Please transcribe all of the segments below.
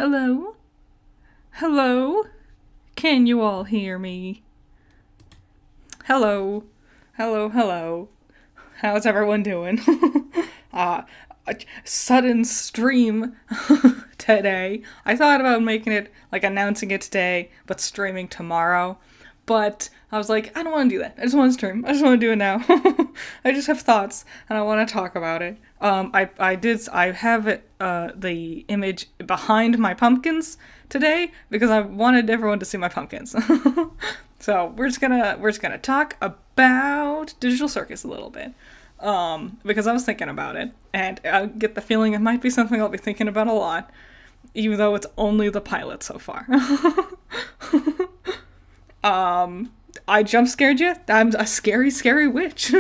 Hello? Hello? Can you all hear me? Hello? Hello? How's everyone doing? uh, a sudden stream today. I thought about making it, announcing it today, but streaming tomorrow. But I was like, I don't want to do that. I just want to stream. I just want to do it now. I just have thoughts, and I want to talk about it. I have it, the image behind my pumpkins today because I wanted everyone to see my pumpkins. So we're just gonna talk about Digital Circus a little bit. Because I was thinking about it, and I get the feeling it might be something I'll be thinking about a lot, even though it's only the pilot so far. I jump scared you. I'm a scary witch.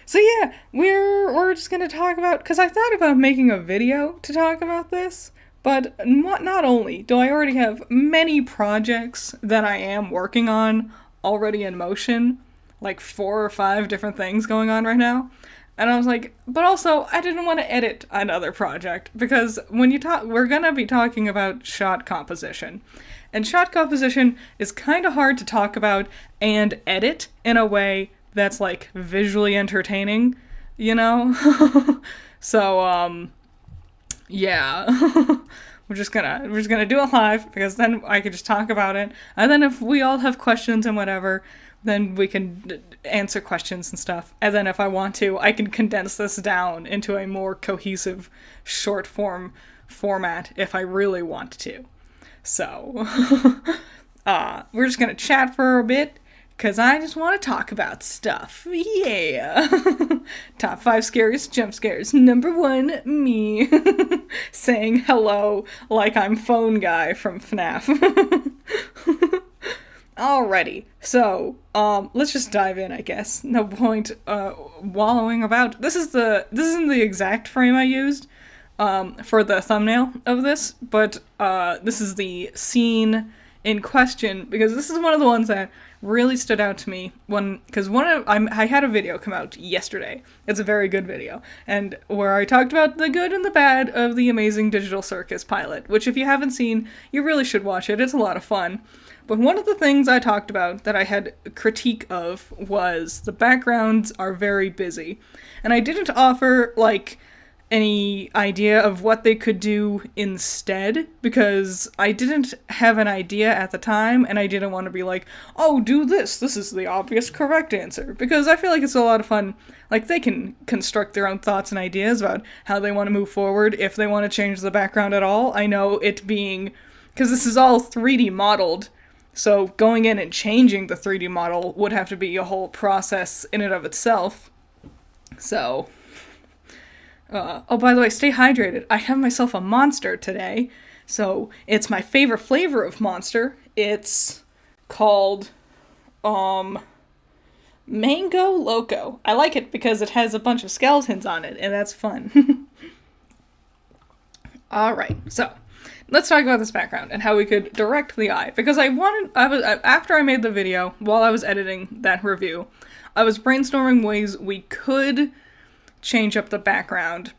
So yeah, we're just gonna talk about, because I thought about making a video to talk about this, but not only do I already have many projects that I am working on already in motion, like 4 or 5 different things going on right now. And I was like, but also I didn't want to edit another project because we're gonna be talking about shot composition. And shot composition is kind of hard to talk about and edit in a way that's like visually entertaining, you know? So, yeah. we're just gonna do it live because then I could just talk about it. And then if we all have questions and whatever, then we can answer questions and stuff. And then if I want to, I can condense this down into a more cohesive short form format if I really want to. So, we're just gonna chat for a bit, because I just want to talk about stuff. Yeah! Top 5 scariest jump scares. Number 1, me. Saying hello like I'm Phone Guy from FNAF. Alrighty, so, let's just dive in, I guess. No point, wallowing about. This isn't the exact frame I used, for the thumbnail of this, but, this is the scene in question, because this is one of the ones that really stood out to me because I had a video come out yesterday. It's a very good video, and where I talked about the good and the bad of the amazing Digital Circus pilot, which if you haven't seen, you really should watch it. It's a lot of fun. But one of the things I talked about that I had a critique of was the backgrounds are very busy. And I didn't offer, any idea of what they could do instead, because I didn't have an idea at the time, and I didn't want to be like, oh, do this is the obvious correct answer, because I feel like it's a lot of fun. They can construct their own thoughts and ideas about how they want to move forward, if they want to change the background at all. I know it being, because this is all 3D modeled, so going in and changing the 3D model would have to be a whole process in and of itself. So... oh, by the way, stay hydrated. I have myself a Monster today. So, it's my favorite flavor of Monster. It's called, Mango Loco. I like it because it has a bunch of skeletons on it, and that's fun. Alright, so, let's talk about this background and how we could direct the eye. Because after I made the video, while I was editing that review, I was brainstorming ways we could change up the background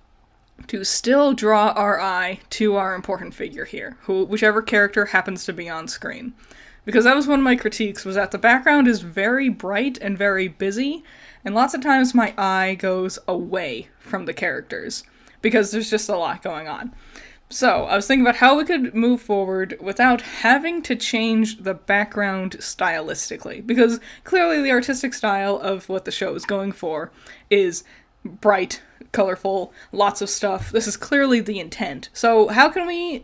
to still draw our eye to our important figure here, whichever character happens to be on screen. Because that was one of my critiques, was that the background is very bright and very busy, and lots of times my eye goes away from the characters, because there's just a lot going on. So, I was thinking about how we could move forward without having to change the background stylistically, because clearly the artistic style of what the show is going for is bright, colorful, lots of stuff. This is clearly the intent. So how can we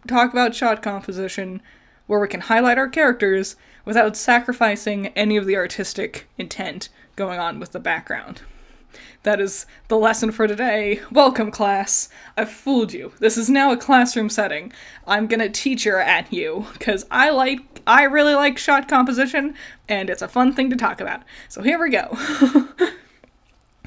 talk about shot composition where we can highlight our characters without sacrificing any of the artistic intent going on with the background? That is the lesson for today. Welcome, class. I've fooled you. This is now a classroom setting. I'm gonna teacher at you, because I really like shot composition, and it's a fun thing to talk about. So here we go.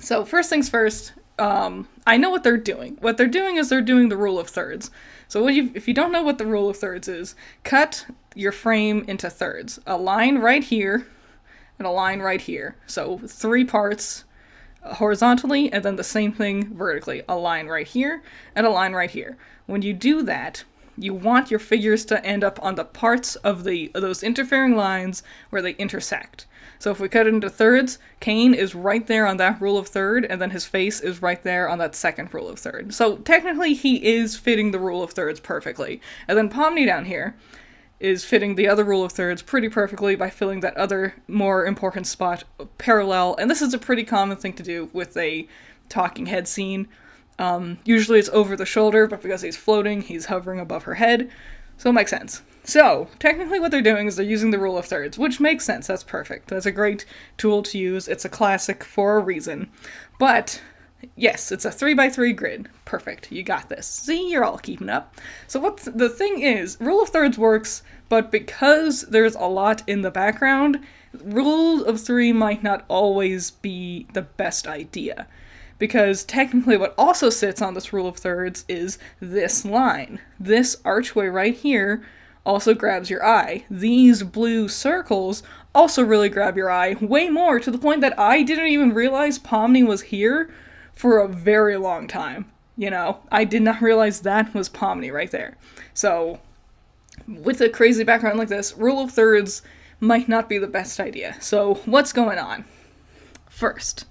So first things first, I know what they're doing. What they're doing is they're doing the rule of thirds. So if you don't know what the rule of thirds is, cut your frame into thirds. A line right here, and a line right here. So 3 parts horizontally, and then the same thing vertically. A line right here, and a line right here. When you do that, you want your figures to end up on the parts of those interfering lines where they intersect. So if we cut it into thirds, Kane is right there on that rule of third, and then his face is right there on that second rule of third. So technically he is fitting the rule of thirds perfectly. And then Pomni down here is fitting the other rule of thirds pretty perfectly by filling that other more important spot parallel. And this is a pretty common thing to do with a talking head scene. Usually it's over the shoulder, but because he's floating, he's hovering above her head. So it makes sense. So, technically what they're doing is they're using the rule of thirds, which makes sense, that's perfect. That's a great tool to use, it's a classic for a reason. But, yes, it's a 3x3 grid. Perfect, you got this. See, you're all keeping up. So the thing is, rule of thirds works, but because there's a lot in the background, rule of three might not always be the best idea. Because technically what also sits on this rule of thirds is this line. This archway right here also grabs your eye. These blue circles also really grab your eye, way more, to the point that I didn't even realize Pomni was here for a very long time. You know, I did not realize that was Pomni right there. So, with a crazy background like this, rule of thirds might not be the best idea. So, what's going on? First,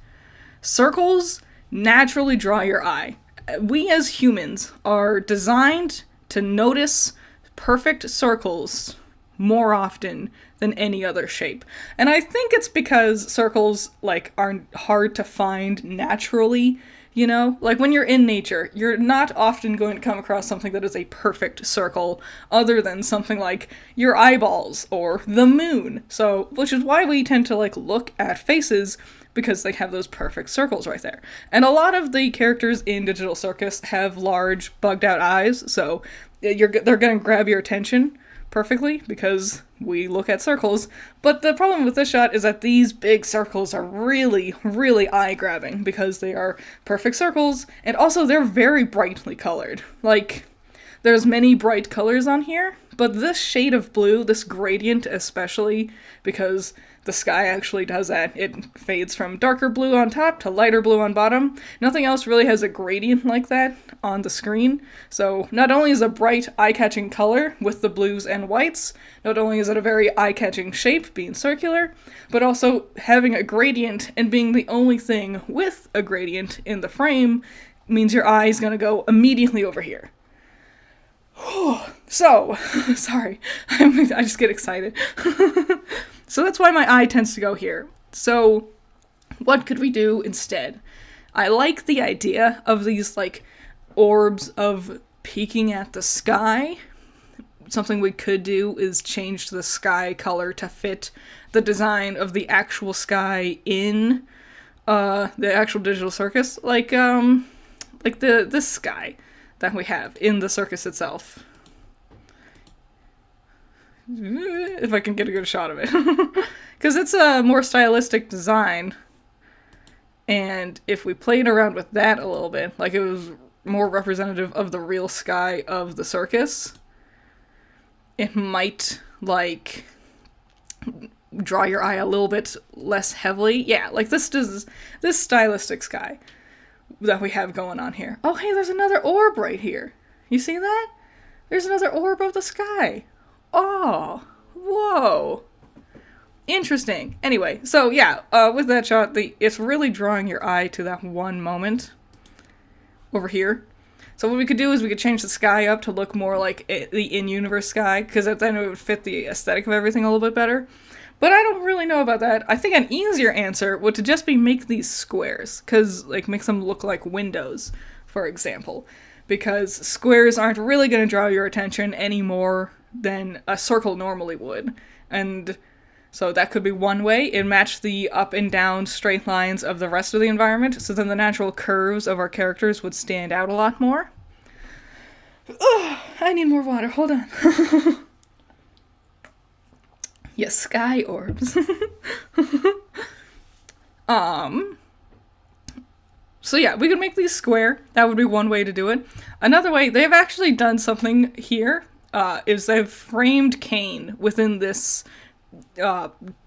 circles naturally draw your eye. We as humans are designed to notice perfect circles more often than any other shape. And I think it's because circles, like, are hard to find naturally, you know? Like, when you're in nature, you're not often going to come across something that is a perfect circle, other than something like your eyeballs or the moon. So, which is why we tend to, like, look at faces, because they have those perfect circles right there. And a lot of the characters in Digital Circus have large, bugged-out eyes, so they're going to grab your attention perfectly, because we look at circles. But the problem with this shot is that these big circles are really, really eye-grabbing, because they are perfect circles, and also they're very brightly colored. Like, there's many bright colors on here, but this shade of blue, this gradient especially, because the sky actually does that. It fades from darker blue on top to lighter blue on bottom. Nothing else really has a gradient like that on the screen. So not only is it a bright, eye-catching color with the blues and whites, not only is it a very eye-catching shape, being circular, but also having a gradient and being the only thing with a gradient in the frame means your eye is going to go immediately over here. So, sorry, I just get excited. So that's why my eye tends to go here. So, what could we do instead? I like the idea of these, like, orbs of peeking at the sky. Something we could do is change the sky color to fit the design of the actual sky in the actual Digital Circus. Like this sky that we have in the circus itself. If I can get a good shot of it. Because it's a more stylistic design. And if we played around with that a little bit, like it was more representative of the real sky of the circus, it might, like, draw your eye a little bit less heavily. Yeah, like this stylistic sky that we have going on here. Oh, hey, there's another orb right here. You see that? There's another orb of the sky. Oh, whoa. Interesting. Anyway, so yeah, with that shot, it's really drawing your eye to that one moment over here. So what we could do is we could change the sky up to look more like the in-universe sky, because then it would fit the aesthetic of everything a little bit better. But I don't really know about that. I think an easier answer would to just be make these squares, because, like, make them look like windows, for example. Because squares aren't really going to draw your attention any more than a circle normally would. And so that could be one way. It matched the up and down straight lines of the rest of the environment, so then the natural curves of our characters would stand out a lot more. Ugh, I need more water, hold on. Yes, sky orbs. So yeah, we could make these square. That would be one way to do it. Another way, they've actually done something here, is they've framed Kane within this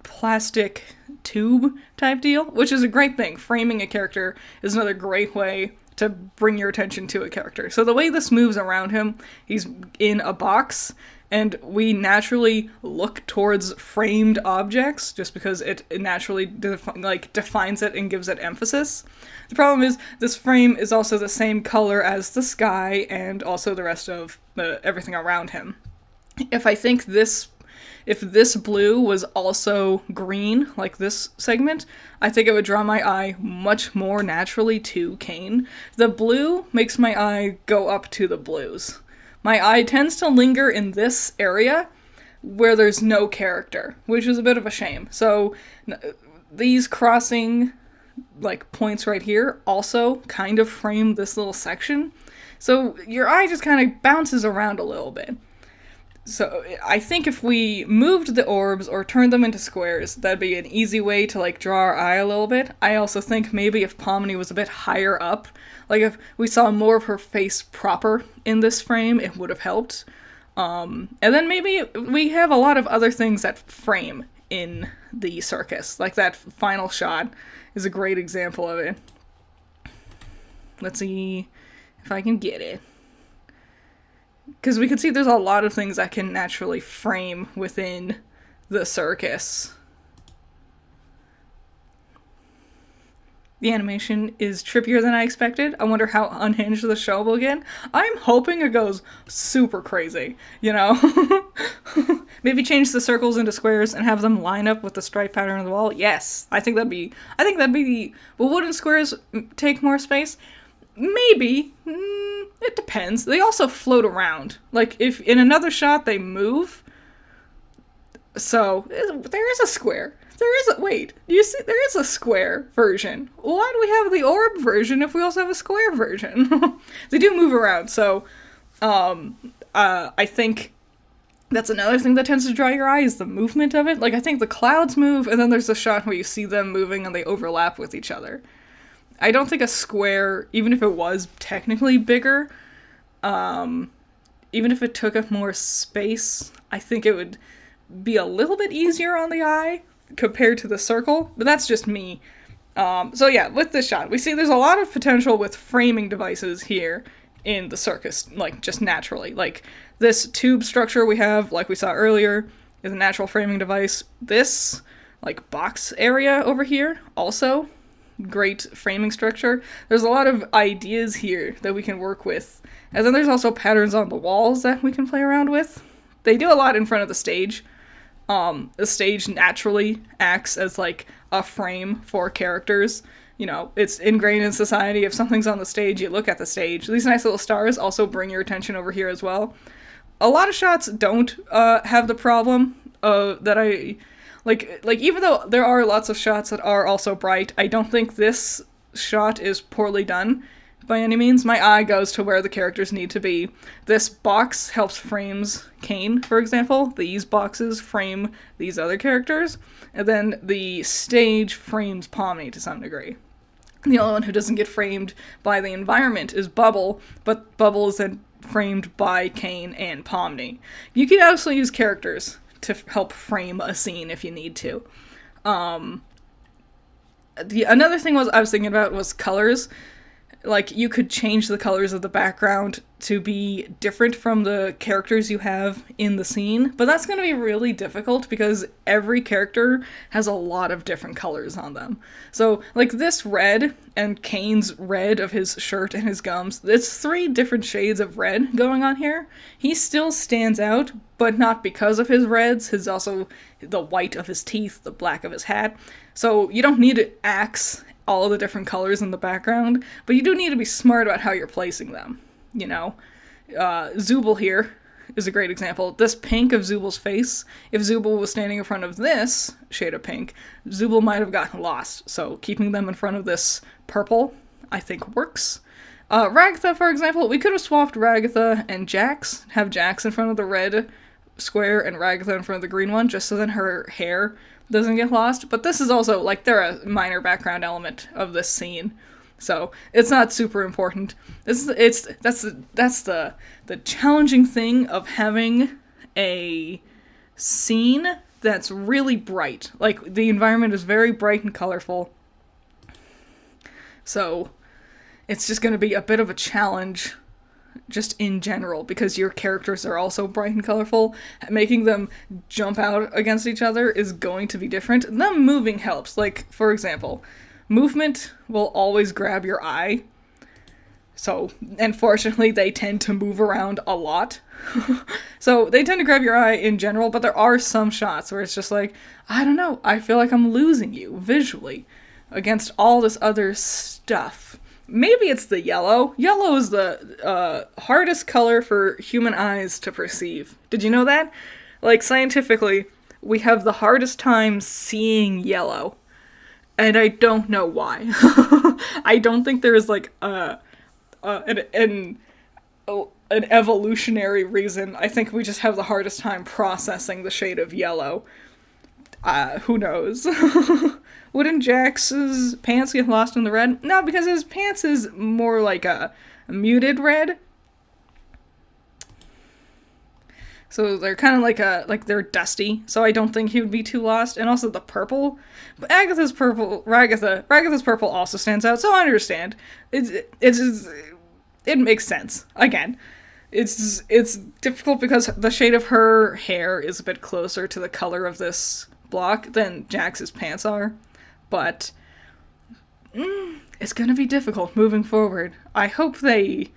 plastic tube type deal, which is a great thing. Framing a character is another great way to bring your attention to a character. So the way this moves around him, he's in a box, and we naturally look towards framed objects just because it naturally defines it and gives it emphasis. The problem is this frame is also the same color as the sky and also the rest of everything around him. If this blue was also green, like this segment, I think it would draw my eye much more naturally to Kane. The blue makes my eye go up to the blues. My eye tends to linger in this area where there's no character, which is a bit of a shame. So these crossing points right here also kind of frame this little section. So your eye just kind of bounces around a little bit. So I think if we moved the orbs or turned them into squares, that'd be an easy way to draw our eye a little bit. I also think maybe if Pomni was a bit higher up, if we saw more of her face proper in this frame, it would have helped. And then maybe we have a lot of other things that frame in the circus. Like that final shot is a great example of it. Let's see if I can get it. Because we can see there's a lot of things that can naturally frame within the circus. The animation is trippier than I expected. I wonder how unhinged the show will get. I'm hoping it goes super crazy, Maybe change the circles into squares and have them line up with the stripe pattern on the wall. Yes, I think that'd be well, wouldn't squares take more space? Maybe. It depends. They also float around. If in another shot they move. So, there is a square. You see, there is a square version. Why do we have the orb version if we also have a square version? They do move around, so, I think that's another thing that tends to draw your eye is the movement of it. I think the clouds move, and then there's a shot where you see them moving and they overlap with each other. I don't think a square, even if it was technically bigger, even if it took up more space, I think it would be a little bit easier on the eye compared to the circle, but that's just me. So yeah, with this shot, we see there's a lot of potential with framing devices here in the circus, just naturally. This tube structure we have, like we saw earlier, is a natural framing device. This, box area over here, also great framing structure. There's a lot of ideas here that we can work with. And then there's also patterns on the walls that we can play around with. They do a lot in front of the stage. The stage naturally acts as a frame for characters. It's ingrained in society. If something's on the stage, you look at the stage. These nice little stars also bring your attention over here as well. A lot of shots don't have the problem that I... even though there are lots of shots that are also bright, I don't think this shot is poorly done by any means. My eye goes to where the characters need to be. This box helps frames Kane, for example. These boxes frame these other characters. And then the stage frames Pomni to some degree. The only one who doesn't get framed by the environment is Bubble, but Bubble is then framed by Kane and Pomni. You can also use characters to help frame a scene if you need to. Another thing I was thinking about was colors. You could change the colors of the background to be different from the characters you have in the scene, but that's going to be really difficult because every character has a lot of different colors on them. So, this red and Kane's red of his shirt and his gums, it's 3 different shades of red going on here. He still stands out, but not because of his reds. His also the white of his teeth, the black of his hat. So you don't need to axe all the different colors in the background, but you do need to be smart about how you're placing them, Zooble here is a great example. This pink of Zooble's face, if Zooble was standing in front of this shade of pink, Zooble might have gotten lost, so keeping them in front of this purple, I think works. Ragatha, for example, we could have swapped Ragatha and Jax, have Jax in front of the red square and Ragatha in front of the green one, just so then her hair doesn't get lost, but this is also, they're a minor background element of this scene, so it's not super important. That's the challenging thing of having a scene that's really bright. Like, the environment is very bright and colorful. So, it's just going to be a bit of a challenge just in general, because your characters are also bright and colorful. Making them jump out against each other is going to be different. Them moving helps. Like, for example, movement will always grab your eye. So, unfortunately, they tend to move around a lot. So, they tend to grab your eye in general, but there are some shots where it's just like, I don't know, I feel like I'm losing you visually against all this other stuff. Maybe it's the yellow. Yellow is the hardest color for human eyes to perceive. Did you know that? Like, scientifically, we have the hardest time seeing yellow. And I don't know why. I don't think there is, like, an evolutionary reason. I think we just have the hardest time processing the shade of yellow. Who knows? Wouldn't Jax's pants get lost in the red? No, because his pants is more like a muted red. So they're kind of like they're dusty. So I don't think he would be too lost. And also the purple. But Ragatha's purple also stands out. So I understand. It makes sense. Again, it's difficult because the shade of her hair is a bit closer to the color of this block than Jax's pants are. But it's gonna be difficult moving forward. I hope they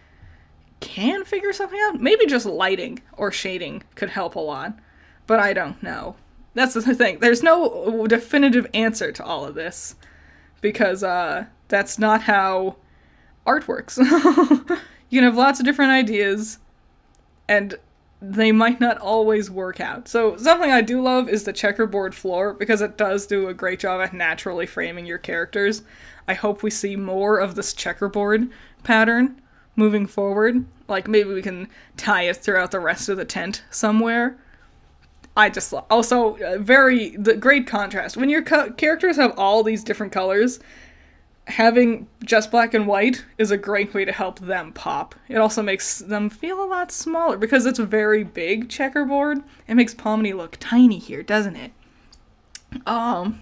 can figure something out. Maybe just lighting or shading could help a lot. But I don't know. That's the thing. There's no definitive answer to all of this. Because that's not how art works. You can have lots of different ideas, and they might not always work out. So something I do love is the checkerboard floor, because it does do a great job at naturally framing your characters. I hope we see more of this checkerboard pattern moving forward. Like, maybe we can tie it throughout the rest of the tent somewhere. I just also the great contrast. When your characters have all these different colors, having just black and white is a great way to help them pop. It also makes them feel a lot smaller, because it's a very big checkerboard. It makes Pomni look tiny here, doesn't it?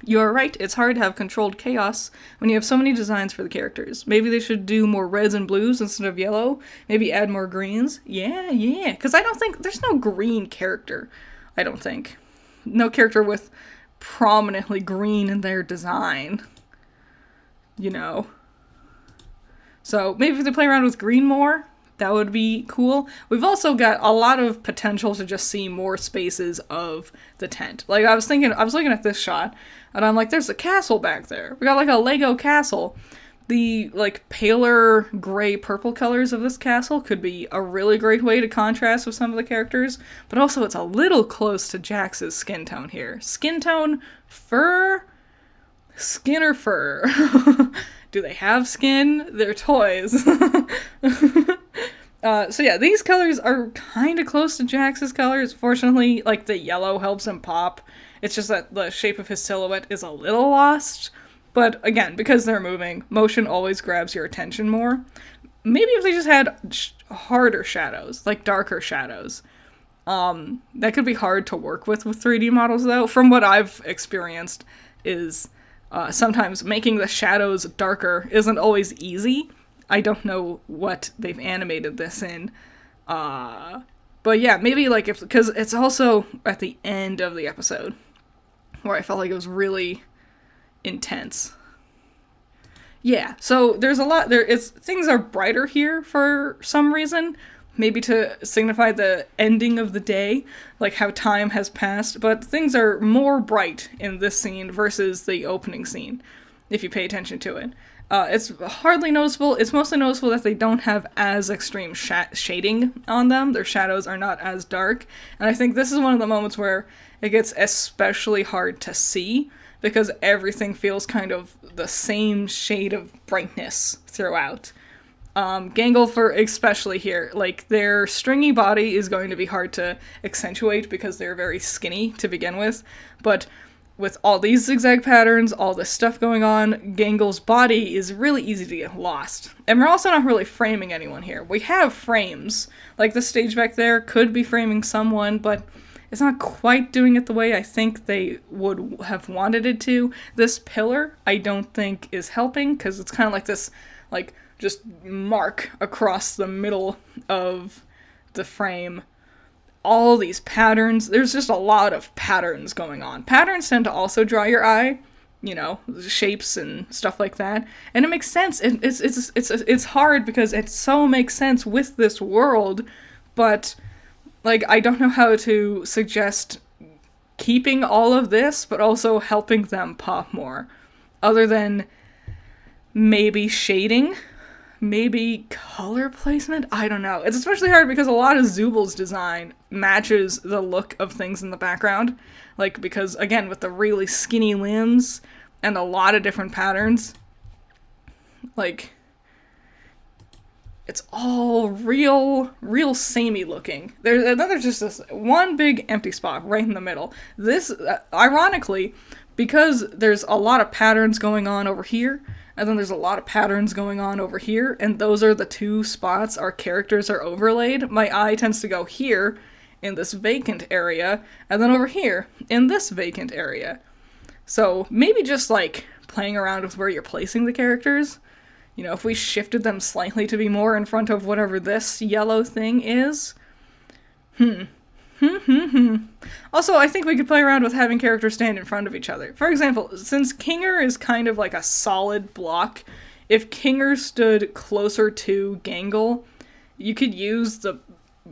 You're right, it's hard to have controlled chaos when you have so many designs for the characters. Maybe they should do more reds and blues instead of yellow. Maybe add more greens. Yeah, because I don't think, there's no green character, I don't think. No character with prominently green in their design. You know. So maybe if they play around with green more, that would be cool. We've also got a lot of potential to just see more spaces of the tent. Like, I was looking at this shot, and I'm like, there's a castle back there. We got like a Lego castle. The like paler gray purple colors of this castle could be a really great way to contrast with some of the characters, but also it's a little close to Jax's skin tone here. Skin tone, fur, skin or fur? Do they have skin? They're toys. So yeah, these colors are kind of close to Jax's colors. Fortunately, like, the yellow helps him pop. It's just that the shape of his silhouette is a little lost. But again, because they're moving, motion always grabs your attention more. Maybe if they just had harder shadows, like darker shadows. That could be hard to work with 3D models, though. From what I've experienced is sometimes making the shadows darker isn't always easy. I don't know what they've animated this in. But yeah, maybe like because it's also at the end of the episode where I felt like it was really intense. Yeah, so there's a lot there. Things are brighter here for some reason. Maybe to signify the ending of the day, like how time has passed, but things are more bright in this scene versus the opening scene, if you pay attention to it. It's hardly noticeable. It's mostly noticeable that they don't have as extreme shading on them. Their shadows are not as dark, and I think this is one of the moments where it gets especially hard to see, because everything feels kind of the same shade of brightness throughout. Gangle, for especially here, like, their stringy body is going to be hard to accentuate because they're very skinny to begin with, but with all these zigzag patterns, all this stuff going on, Gangle's body is really easy to get lost. And we're also not really framing anyone here. We have frames, like the stage back there could be framing someone, but It's not quite doing it the way I think they would have wanted it to. This pillar, I don't think is helping, because it's kind of like this, like, just mark across the middle of the frame. All these patterns, there's just a lot of patterns going on. Patterns tend to also draw your eye, you know, shapes and stuff like that. And it makes sense. It's hard because it so makes sense with this world, but like, I don't know how to suggest keeping all of this, but also helping them pop more. Other than maybe shading, maybe color placement, I don't know. It's especially hard because a lot of Zubal's design matches the look of things in the background. Like, because, again, with the really skinny limbs and a lot of different patterns, like, it's all real samey looking. There's just this one big empty spot right in the middle. This, ironically, because there's a lot of patterns going on over here, and then there's a lot of patterns going on over here, and those are the two spots our characters are overlaid, my eye tends to go here, in this vacant area, and then over here, in this vacant area. So maybe just, like, playing around with where you're placing the characters. You know, if we shifted them slightly to be more in front of whatever this yellow thing is. Also, I think we could play around with having characters stand in front of each other. For example, since Kinger is kind of like a solid block, if Kinger stood closer to Gangle, you could use the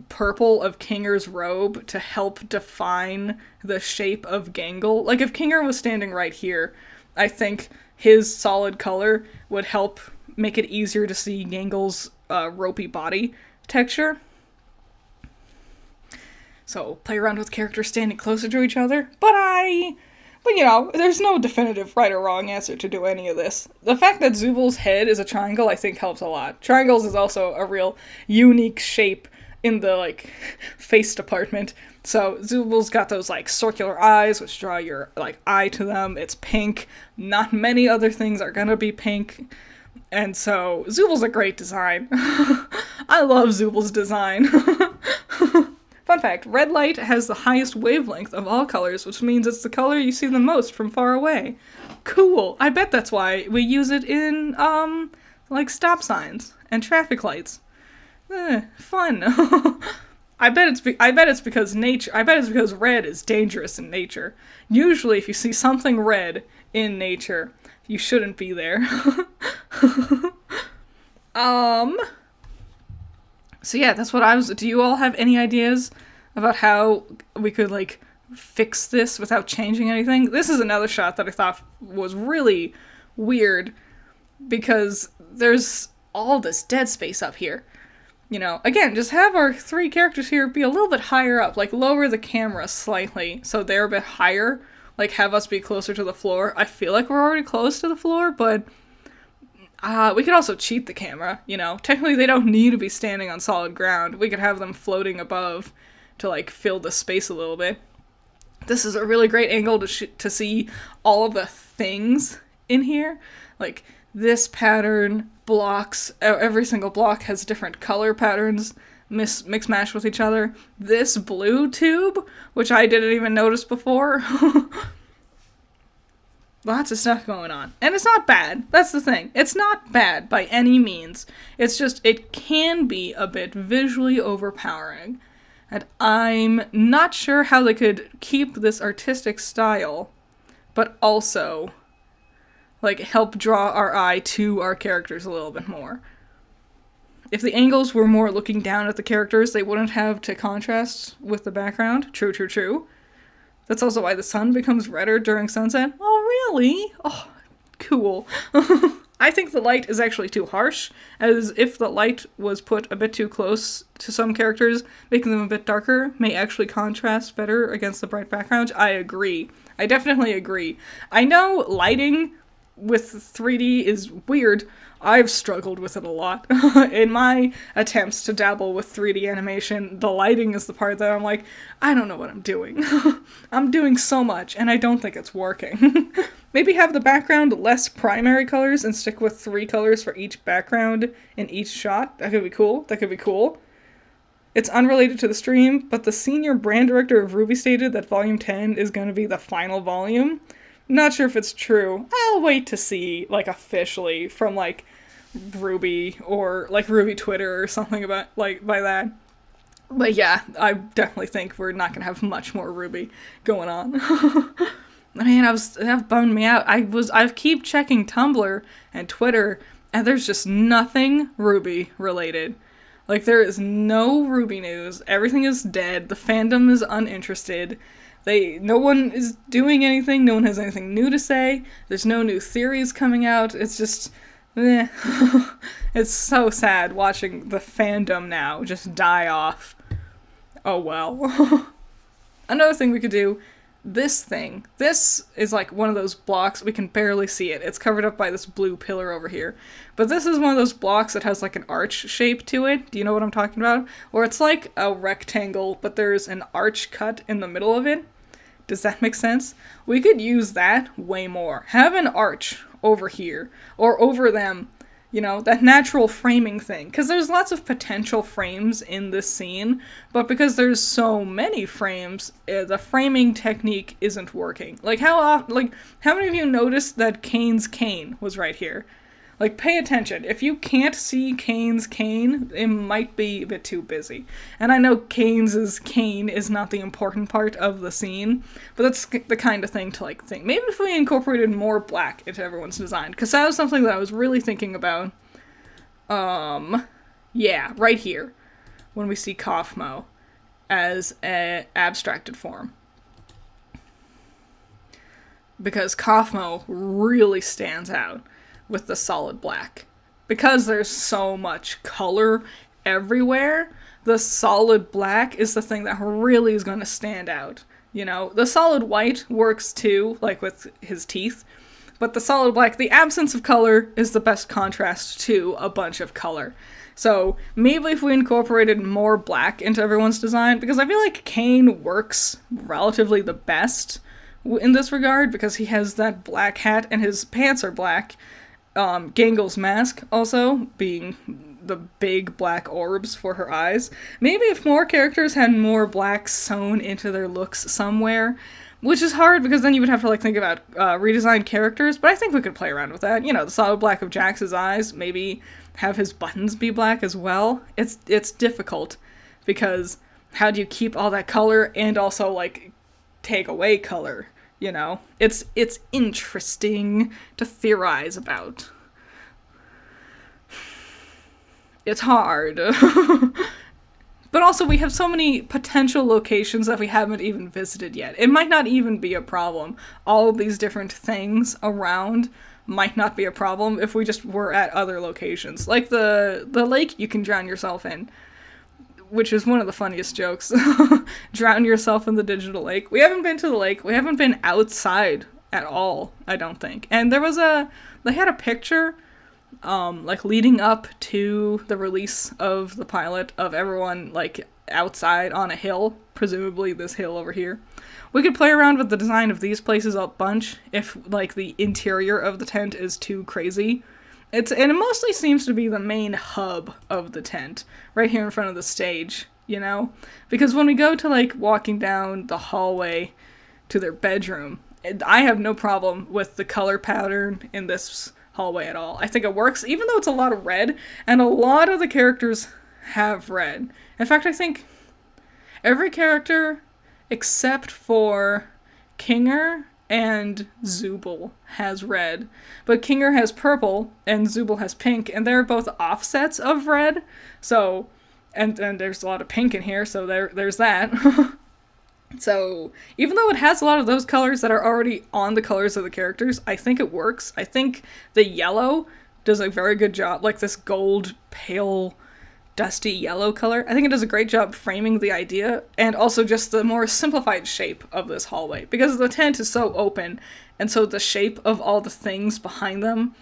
purple of Kinger's robe to help define the shape of Gangle. Like, if Kinger was standing right here, I think his solid color would help make it easier to see Gangle's ropey body texture. So, play around with characters standing closer to each other. But you know, there's no definitive right or wrong answer to do any of this. The fact that Zubal's head is a triangle, I think, helps a lot. Triangles is also a real unique shape in the, like, face department. So, Zubal's got those, like, circular eyes, which draw your, like, eye to them. It's pink. Not many other things are gonna be pink. And so, Zubal's a great design. I love Zubal's design. Fun fact, red light has the highest wavelength of all colors, which means it's the color you see the most from far away. Cool. I bet that's why we use it in, like, stop signs and traffic lights. Fun. I bet it's because red is dangerous in nature. Usually, if you see something red in nature, you shouldn't be there. So yeah, that's what do you all have any ideas about how we could, like, fix this without changing anything? This is another shot that I thought was really weird, because there's all this dead space up here. You know, again, just have our three characters here be a little bit higher up, like, lower the camera slightly so they're a bit higher, like, have us be closer to the floor. I feel like we're already close to the floor, but we could also cheat the camera, you know. Technically, they don't need to be standing on solid ground. We could have them floating above to, like, fill the space a little bit. This is a really great angle to see all of the things in here. Like, this pattern, blocks, every single block has different color patterns, mix match with each other. This blue tube, which I didn't even notice before. Lots of stuff going on. And it's not bad. That's the thing. It's not bad by any means. It's just, it can be a bit visually overpowering. And I'm not sure how they could keep this artistic style, but also, like, help draw our eye to our characters a little bit more. If the angles were more looking down at the characters, they wouldn't have to contrast with the background. True, true, true. That's also why the sun becomes redder during sunset. Oh, really? Oh, cool. I think the light is actually too harsh, as if the light was put a bit too close to some characters, making them a bit darker, may actually contrast better against the bright background. I agree. I definitely agree. I know lighting with 3D is weird. I've struggled with it a lot. In my attempts to dabble with 3D animation, the lighting is the part that I'm like, I don't know what I'm doing. I'm doing so much, and I don't think it's working. Maybe have the background less primary colors and stick with 3 colors for each background in each shot. That could be cool. That could be cool. It's unrelated to the stream, but the senior brand director of RWBY stated that Volume 10 is going to be the final volume. Not sure if it's true. I'll wait to see, like, officially from, like, RWBY or, like, RWBY Twitter or something about, like, by that. But yeah, I definitely think we're not going to have much more RWBY going on. I mean, that bummed me out. I keep checking Tumblr and Twitter, and there's just nothing RWBY related. Like, there is no RWBY news. Everything is dead. The fandom is uninterested. No one is doing anything. No one has anything new to say. There's no new theories coming out. It's just, eh. It's so sad watching the fandom now just die off. Oh well. Another thing we could do, this thing. This is like one of those blocks. We can barely see it. It's covered up by this blue pillar over here. But this is one of those blocks that has like an arch shape to it. Do you know what I'm talking about? Or it's like a rectangle, but there's an arch cut in the middle of it. Does that make sense? We could use that way more. Have an arch over here, or over them, you know, that natural framing thing. Because there's lots of potential frames in this scene, but because there's so many frames, the framing technique isn't working. Like, how many of you noticed that Kane's cane was right here? Like, pay attention. If you can't see Kane's cane, it might be a bit too busy. And I know Kane's cane is not the important part of the scene, but that's the kind of thing to, like, think. Maybe if we incorporated more black into everyone's design, because that was something that I was really thinking about. Yeah, right here, when we see Kaufmo as an abstracted form. Because Kaufmo really stands out with the solid black. Because there's so much color everywhere, the solid black is the thing that really is going to stand out. You know, the solid white works too, like with his teeth, but the solid black, the absence of color, is the best contrast to a bunch of color. So maybe if we incorporated more black into everyone's design, because I feel like Kane works relatively the best in this regard, because he has that black hat and his pants are black. Gangle's mask also being the big black orbs for her eyes. Maybe if more characters had more black sewn into their looks somewhere, which is hard because then you would have to like think about redesigned characters, but I think we could play around with that. You know, the solid black of Jax's eyes, maybe have his buttons be black as well. It's difficult because how do you keep all that color and also like take away color? You know, it's interesting to theorize about. It's hard. But also we have so many potential locations that we haven't even visited yet. It might not even be a problem. All of these different things around might not be a problem if we just were at other locations. Like the lake you can drown yourself in, which is one of the funniest jokes. Drown yourself in the digital lake. We haven't been to the lake. We haven't been outside at all, I don't think. And they had a picture, like leading up to the release of the pilot of everyone like outside on a hill, presumably this hill over here. We could play around with the design of these places a bunch if like the interior of the tent is too crazy. And it mostly seems to be the main hub of the tent, right here in front of the stage, you know? Because when we go to, like, walking down the hallway to their bedroom, I have no problem with the color pattern in this hallway at all. I think it works, even though it's a lot of red, and a lot of the characters have red. In fact, I think every character except for Kinger and Zubul has red, but Kinger has purple and Zubul has pink, and they're both offsets of red. So, and there's a lot of pink in here, so there's that. So, even though it has a lot of those colors that are already on the colors of the characters, I think it works. I think the yellow does a very good job, like this gold, pale, dusty yellow color. I think it does a great job framing the idea, and also just the more simplified shape of this hallway. Because the tent is so open, and so the shape of all the things behind them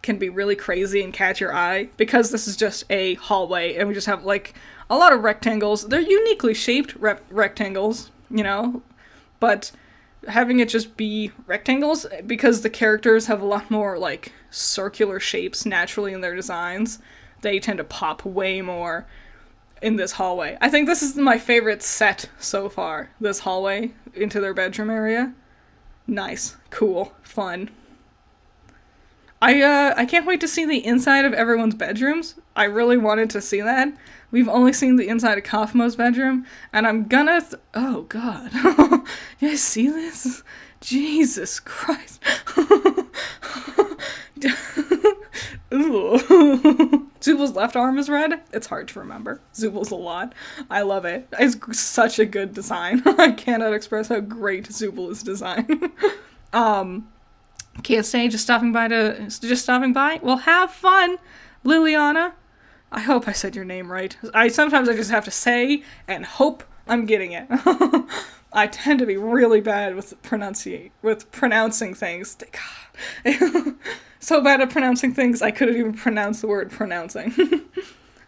can be really crazy and catch your eye, because this is just a hallway, and we just have, like, a lot of rectangles. They're uniquely shaped rectangles, you know, but having it just be rectangles, because the characters have a lot more, like, circular shapes naturally in their designs, they tend to pop way more. in this hallway. I think this is my favorite set so far, this hallway into their bedroom area. Nice, cool, fun. I can't wait to see the inside of everyone's bedrooms. I really wanted to see that. We've only seen the inside of Kafumo's bedroom, and I'm gonna oh god. You guys see this? Jesus Christ. Zubal's left arm is red. It's hard to remember. Zubal's a lot. I love it. It's such a good design. I cannot express how great Zubal is designed. Can't stay, just stopping by? Well, have fun, Liliana. I hope I said your name right. Sometimes I just have to say and hope I'm getting it. I tend to be really bad with pronouncing things. God. So bad at pronouncing things, I couldn't even pronounce the word pronouncing.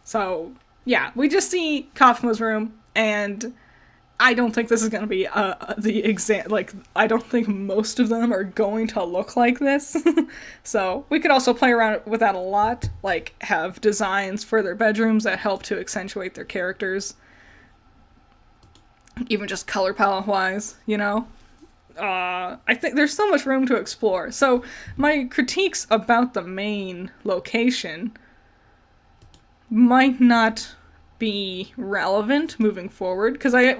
So, yeah, we just see Kafumo's room, and I don't think this is going to be I don't think most of them are going to look like this. So, we could also play around with that a lot, like, have designs for their bedrooms that help to accentuate their characters. Even just color palette-wise, you know? I think there's so much room to explore. So, my critiques about the main location might not be relevant moving forward, because I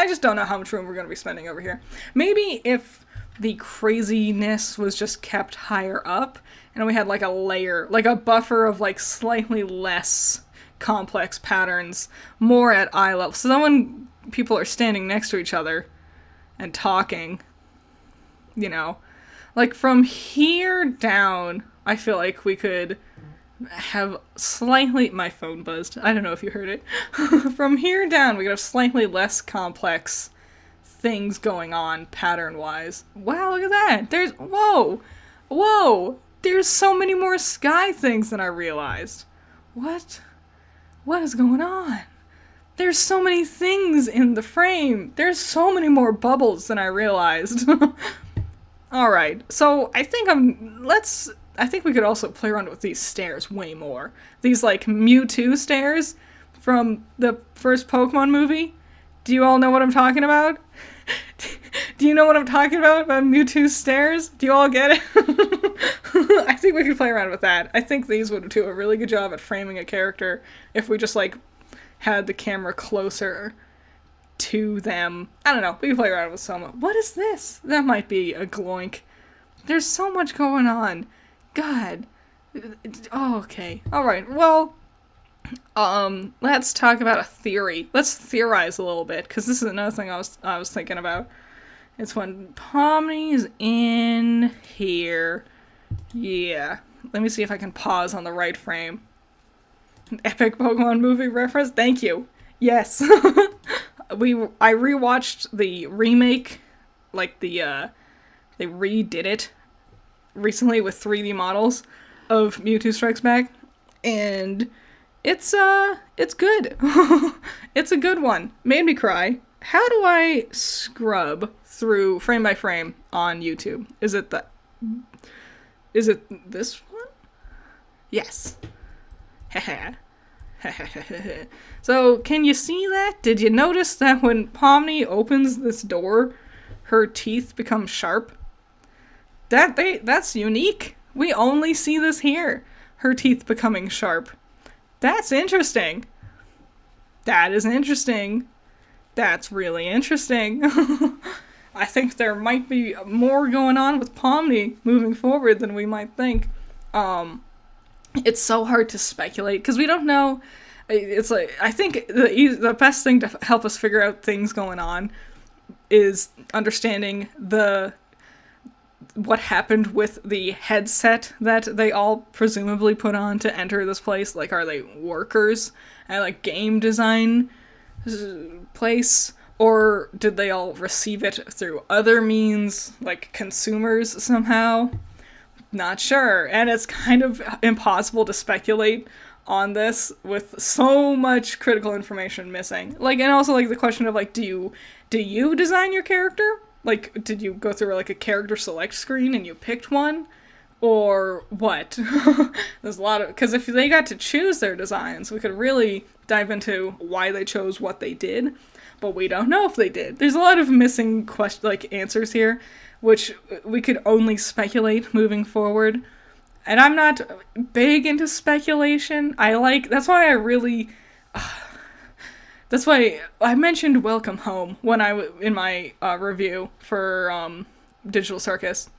just don't know how much room we're going to be spending over here. Maybe if the craziness was just kept higher up, and we had like a layer, like a buffer of like slightly less complex patterns, more at eye level. So then when people are standing next to each other and talking, you know, like from here down, I feel like we could have slightly, my phone buzzed, I don't know if you heard it. From here down, we could have slightly less complex things going on pattern-wise. Wow, look at that! Whoa! There's so many more sky things than I realized. What is going on? There's so many things in the frame. There's so many more bubbles than I realized. Alright, so I think we could also play around with these stairs way more. These, like, Mewtwo stairs from the first Pokemon movie. Do you all know what I'm talking about? Do you know what I'm talking about Mewtwo stairs? Do you all get it? I think we could play around with that. I think these would do a really good job at framing a character if we just, like, had the camera closer to them. I don't know. We can play around with Soma. What is this? That might be a gloink. There's so much going on. God. Oh, okay. Alright, well, let's talk about a theory. Let's theorize a little bit, because this is another thing I was thinking about. It's when Pomni's in here. Yeah. Let me see if I can pause on the right frame. An epic Pokemon movie reference? Thank you. Yes. I rewatched the remake, like they redid it recently with 3D models of Mewtwo Strikes Back, and it's good. It's a good one. Made me cry. How do I scrub through frame by frame on YouTube? Is it this one? Yes. So, can you see that? Did you notice that when Pomni opens this door, her teeth become sharp? That's unique. We only see this here. Her teeth becoming sharp. That's interesting. That is interesting. That's really interesting. I think there might be more going on with Pomni moving forward than we might think. It's so hard to speculate, because we don't know. It's like, I think the best thing to help us figure out things going on is understanding what happened with the headset that they all presumably put on to enter this place. Like, are they workers at, like, game design place? Or did they all receive it through other means, like consumers somehow? Not sure. And it's kind of impossible to speculate on this with so much critical information missing. Like, and also, like, the question of, like, do you design your character? Like, did you go through, like, a character select screen and you picked one? Or what? There's a lot of, because if they got to choose their designs, we could really dive into why they chose what they did, but we don't know if they did. There's a lot of missing answers here, which we could only speculate moving forward. And I'm not big into speculation. That's why I mentioned Welcome Home when in my review for Digital Circus.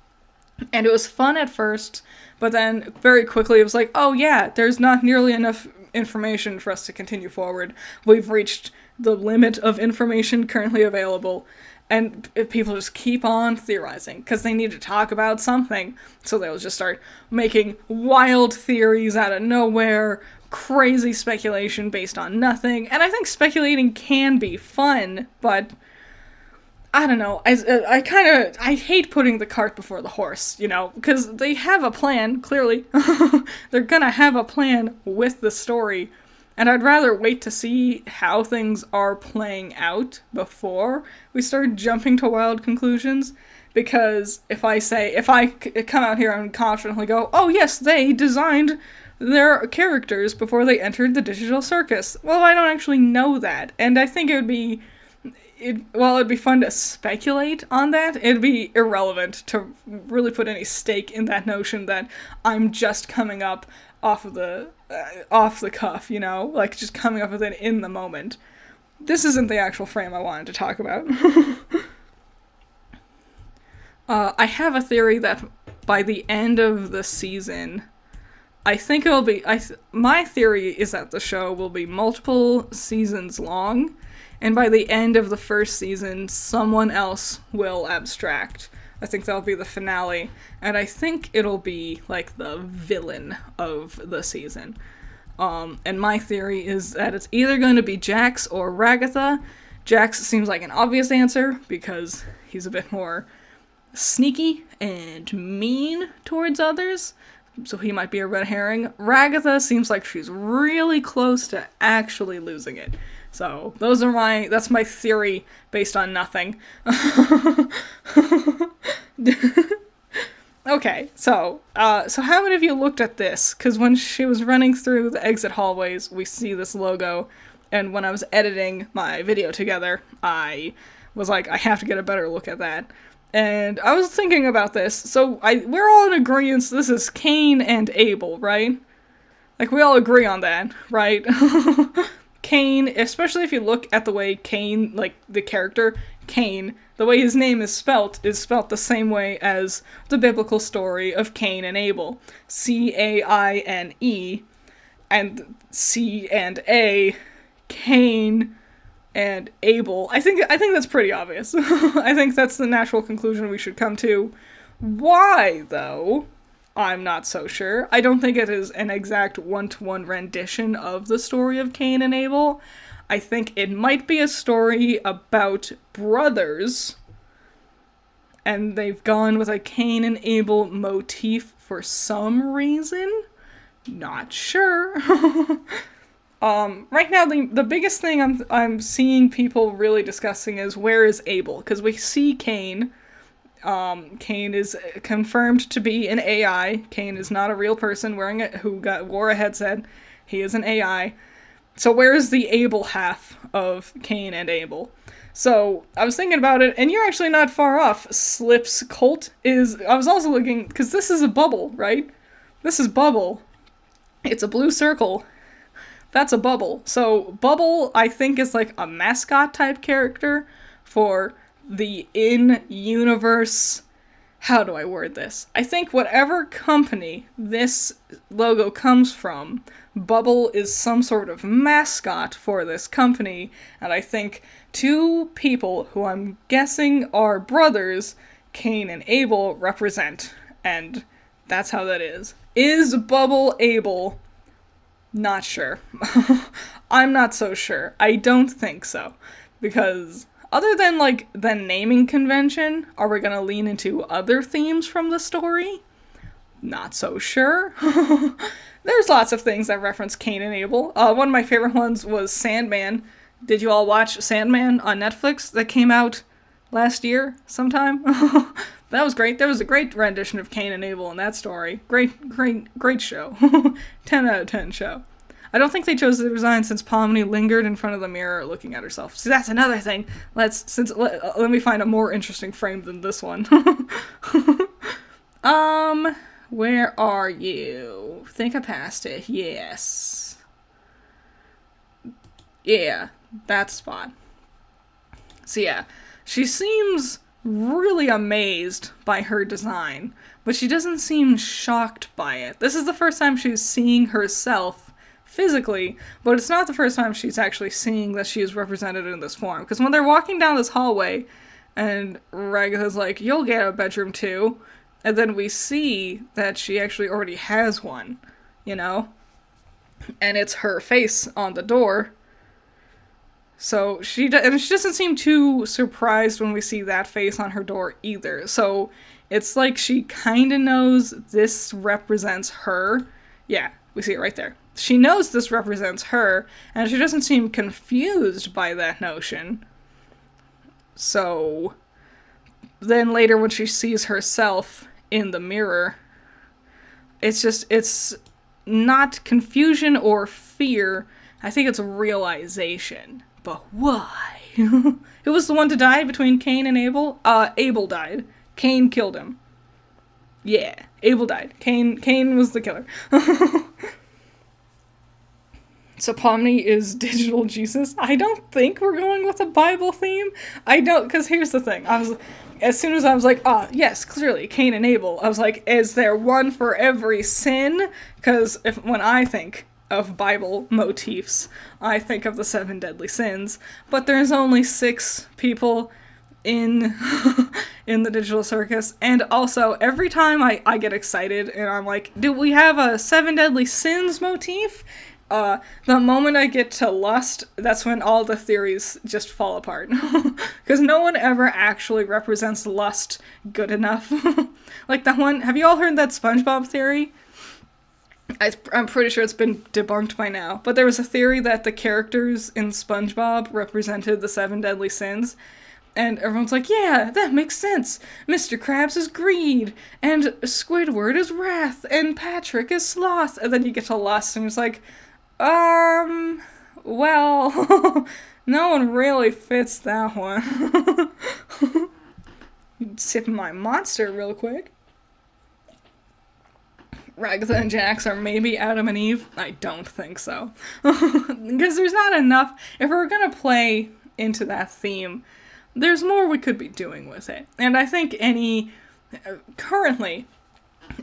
And it was fun at first, but then very quickly it was like, oh yeah, there's not nearly enough information for us to continue forward. We've reached the limit of information currently available, and people just keep on theorizing, because they need to talk about something. So they'll just start making wild theories out of nowhere, crazy speculation based on nothing, and I think speculating can be fun, but I don't know, I hate putting the cart before the horse, because they have a plan, clearly. They're gonna have a plan with the story, and I'd rather wait to see how things are playing out before we start jumping to wild conclusions, because if I come out here and confidently go, oh yes, they designed their characters before they entered the digital circus, well, I don't actually know that, and I think it'd be fun to speculate on that. It'd be irrelevant to really put any stake in that notion that I'm just coming up off the cuff, just coming up with it in the moment. This isn't the actual frame I wanted to talk about. I have a theory that by the end of the season, I think it'll be, my theory is that the show will be multiple seasons long, and by the end of the first season, someone else will abstract. I think that'll be the finale, and I think it'll be, the villain of the season. And my theory is that it's either going to be Jax or Ragatha. Jax seems like an obvious answer, because he's a bit more sneaky and mean towards others, so he might be a red herring. Ragatha seems like she's really close to actually losing it. So, that's my theory based on nothing. Okay, so how many of you looked at this? Because when she was running through the exit hallways, we see this logo, and when I was editing my video together, I was like, I have to get a better look at that. And I was thinking about this, so we're all in agreement this is Cain and Abel, right? We all agree on that, right? Cain, especially if you look at the way Cain, the character, Cain, the way his name is spelt the same way as the biblical story of Cain and Abel. C-A-I-N-E, and C and A, Cain and Abel. I think that's pretty obvious. I think that's the natural conclusion we should come to. Why, though? I'm not so sure. I don't think it is an exact one-to-one rendition of the story of Cain and Abel. I think it might be a story about brothers, and they've gone with a Cain and Abel motif for some reason. Not sure. Right now, the biggest thing I'm seeing people really discussing is, where is Abel? Because we see Cain. Cain is confirmed to be an AI. Cain is not a real person who wore a headset. He is an AI. So where is the Abel half of Cain and Abel? So I was thinking about it, and you're actually not far off. Slip's cult I was also looking, because this is a bubble, right? This is Bubble. It's a blue circle. That's a Bubble. So Bubble, I think, is a mascot type character for the in-universe, how do I word this? I think whatever company this logo comes from, Bubble is some sort of mascot for this company, and I think two people who I'm guessing are brothers, Cain and Abel, represent, and that's how that is. Is Bubble Abel? Not sure. I'm not so sure. I don't think so, because other than, the naming convention, are we gonna lean into other themes from the story? Not so sure. There's lots of things that reference Cain and Abel. One of my favorite ones was Sandman. Did you all watch Sandman on Netflix that came out last year sometime. That was great. There was a great rendition of Cain and Abel in that story. Great show. 10 out of 10 show. I don't think they chose the design since Pomni lingered in front of the mirror looking at herself. See, that's another thing. Let me find a more interesting frame than this one. Where are you? Think I passed it. Yes. Yeah, that spot. So yeah, she seems really amazed by her design, but she doesn't seem shocked by it. This is the first time she's seeing herself physically, but it's not the first time she's actually seeing that she is represented in this form. Because when they're walking down this hallway, and Ragatha's like, you'll get a bedroom too, and then we see that she actually already has one, you know? And it's her face on the door. So she doesn't seem too surprised when we see that face on her door either. So it's like she kind of knows this represents her. Yeah, we see it right there. She knows this represents her, and she doesn't seem confused by that notion. So then later when she sees herself in the mirror, it's not confusion or fear. I think it's a realization. But why? Who was the one to die between Cain and Abel? Abel died. Cain killed him. Yeah, Abel died. Cain was the killer. So Pomni is digital Jesus. I don't think we're going with a Bible theme. I don't, because here's the thing. As soon as I was like, yes, clearly, Cain and Abel, I was like, is there one for every sin? Because when I think of Bible motifs, I think of the 7 deadly sins, but there's only 6 people in in the digital circus, and also every time I get excited and I'm like, do we have a 7 deadly sins motif? The moment I get to lust, that's when all the theories just fall apart. Because no one ever actually represents lust good enough. Like the one, have you all heard that SpongeBob theory? I'm pretty sure it's been debunked by now, but there was a theory that the characters in SpongeBob represented the 7 deadly sins, and everyone's like, yeah, that makes sense. Mr. Krabs is greed, and Squidward is wrath, and Patrick is sloth, and then you get to lust, and it's like, well, no one really fits that one. Sipping my monster real quick. Ragatha and Jax are maybe Adam and Eve? I don't think so. Because there's not enough. If we're gonna play into that theme, there's more we could be doing with it. And I think currently,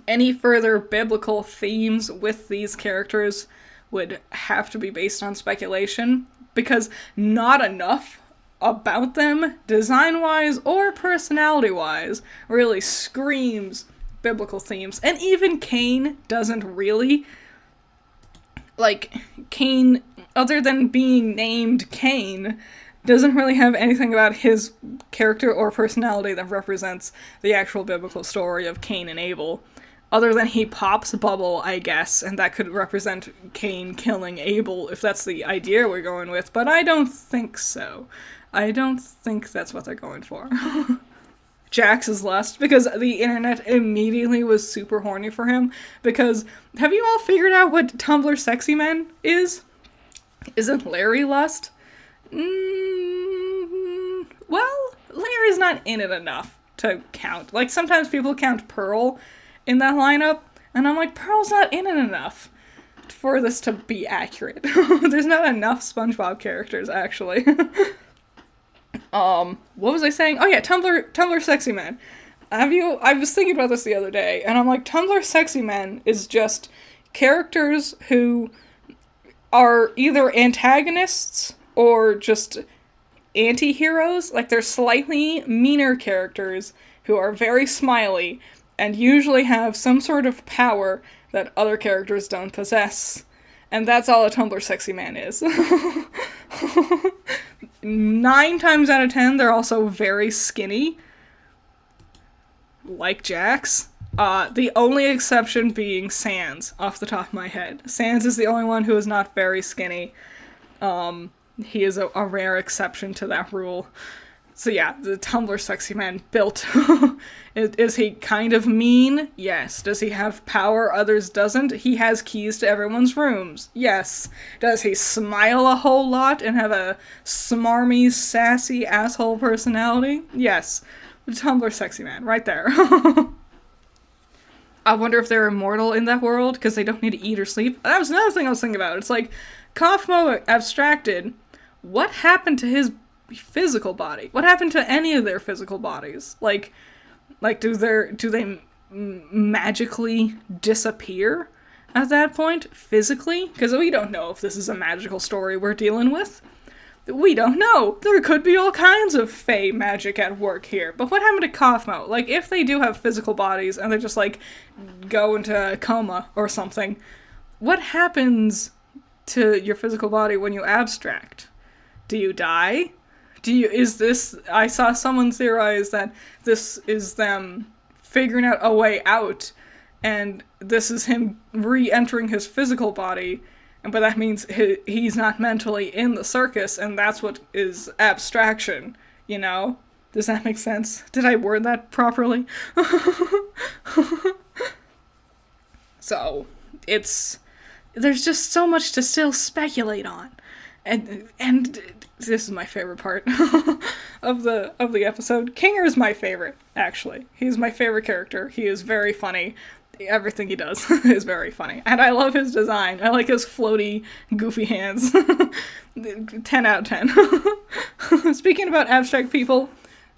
any further biblical themes with these characters would have to be based on speculation, because not enough about them, design-wise or personality-wise, really screams biblical themes. And even Cain doesn't really. Like, Cain, other than being named Cain, doesn't really have anything about his character or personality that represents the actual biblical story of Cain and Abel. Other than he pops a bubble, I guess, and that could represent Cain killing Abel, if that's the idea we're going with, but I don't think so. I don't think that's what they're going for. Jax's lust, because the internet immediately was super horny for him, because have you all figured out what Tumblr sexymen is? Isn't Larry lust? Well, Larry's not in it enough to count. Like, sometimes people count Pearl in that lineup, and I'm like, Pearl's not in it enough for this to be accurate. There's not enough SpongeBob characters, actually. What was I saying? Oh yeah, Tumblr sexy men. I was thinking about this the other day, and I'm like, Tumblr sexy men is just characters who are either antagonists or just anti-heroes. Like, they're slightly meaner characters who are very smiley and usually have some sort of power that other characters don't possess. And that's all a Tumblr sexy man is. 9 times out of 10, they're also very skinny. Like Jax. The only exception being Sans, off the top of my head. Sans is the only one who is not very skinny. He is a rare exception to that rule. So yeah, the Tumblr sexy man built. Is he kind of mean? Yes. Does he have power others doesn't? He has keys to everyone's rooms. Yes. Does he smile a whole lot and have a smarmy, sassy asshole personality? Yes. The Tumblr sexy man, right there. I wonder if they're immortal in that world, because they don't need to eat or sleep. That was another thing I was thinking about. It's like, Kaufmo abstracted, what happened to his physical body? What happened to any of their physical bodies? Like do they magically disappear at that point, physically? Because we don't know if this is a magical story we're dealing with. We don't know. There could be all kinds of fey magic at work here. But what happened to Kaufmo? Like, if they do have physical bodies and they're just, like, go into a coma or something, what happens to your physical body when you abstract? Do you die? I saw someone theorize that this is them figuring out a way out, and this is him re-entering his physical body, but that means he's not mentally in the circus, and that's what is abstraction, you know? Does that make sense? Did I word that properly? So, there's just so much to still speculate on. And this is my favorite part of the episode. Kinger is my favorite, actually. He's my favorite character. He is very funny. Everything he does is very funny. And I love his design. I like his floaty, goofy hands. 10 out of 10. Speaking about abstract, people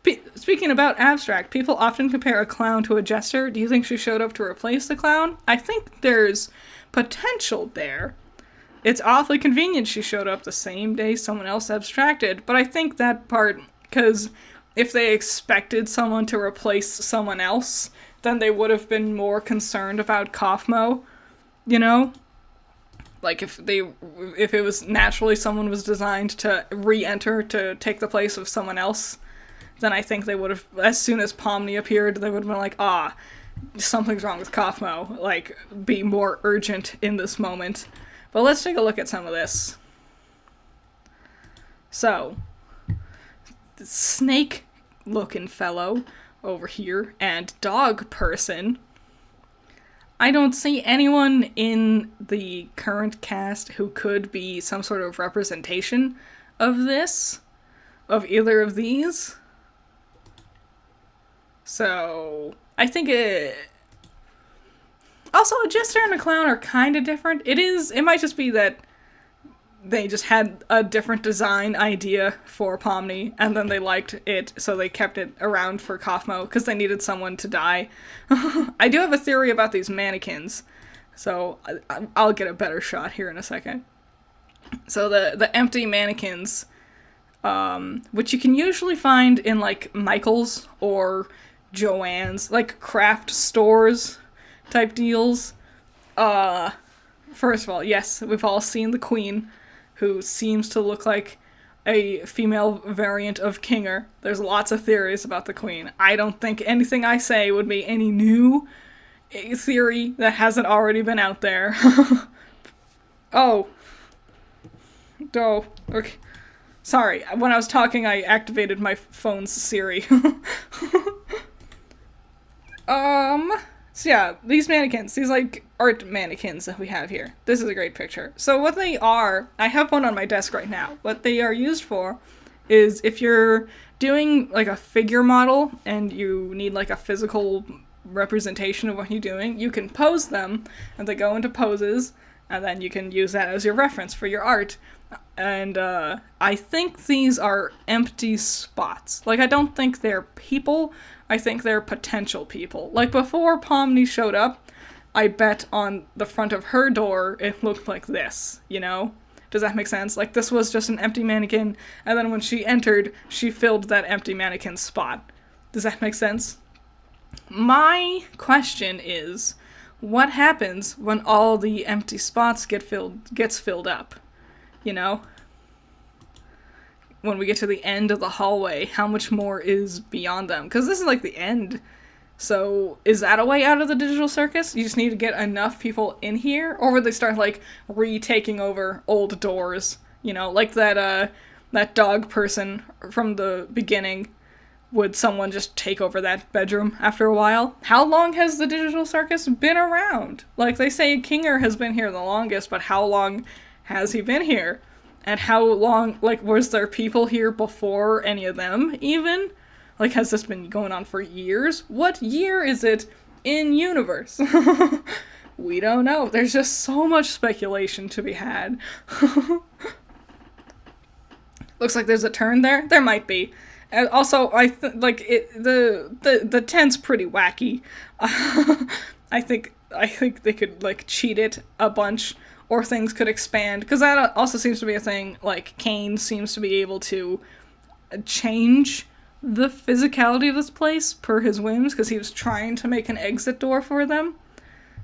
often compare a clown to a jester. Do you think she showed up to replace the clown? I think there's potential there. It's awfully convenient she showed up the same day someone else abstracted, but I think that part, because if they expected someone to replace someone else, then they would have been more concerned about Kaufmo, you know? Like, if it was naturally someone was designed to re-enter to take the place of someone else, then I think they would have, as soon as Pomni appeared, they would have been like, something's wrong with Kaufmo, like, be more urgent in this moment. But let's take a look at some of this. So, the snake-looking fellow over here, and dog person. I don't see anyone in the current cast who could be some sort of representation of this, of either of these. So, I think also, a jester and a clown are kind of different. It might just be that they just had a different design idea for Pomni, and then they liked it, so they kept it around for Kaufmo, because they needed someone to die. I do have a theory about these mannequins, so I'll get a better shot here in a second. So the empty mannequins, which you can usually find in, like, Michael's or Joann's, like, craft stores type deals. First of all, yes, we've all seen the Queen, who seems to look like a female variant of Kinger. There's lots of theories about the Queen. I don't think anything I say would be any new theory that hasn't already been out there. Okay. Sorry, when I was talking, I activated my phone's Siri. So yeah, these mannequins, these, like, art mannequins that we have here. This is a great picture. So what they are, I have one on my desk right now. What they are used for is if you're doing, like, a figure model and you need, like, a physical representation of what you're doing, you can pose them, and they go into poses, and then you can use that as your reference for your art. And, I think these are empty spots. Like, I don't think they're people, I think they're potential people. Like, before Pomni showed up, I bet on the front of her door it looked like this, you know? Does that make sense? Like, this was just an empty mannequin, and then when she entered, she filled that empty mannequin spot. Does that make sense? My question is, what happens when all the empty spots gets filled up? You know? When we get to the end of the hallway, how much more is beyond them? Because this is, like, the end. So, is that a way out of the digital circus? You just need to get enough people in here? Or would they start, like, retaking over old doors? You know, like that, that dog person from the beginning, would someone just take over that bedroom after a while? How long has the digital circus been around? Like, they say Kinger has been here the longest, but how long has he been here? And how long, like, was there people here before any of them, even? Like, has this been going on for years? What year is it in universe? We don't know. There's just so much speculation to be had. Looks like there's a turn there. There might be. And also, the tent's pretty wacky. I think they could, like, cheat it a bunch, or things could expand, because that also seems to be a thing. Like, Kane seems to be able to change the physicality of this place per his whims, because he was trying to make an exit door for them.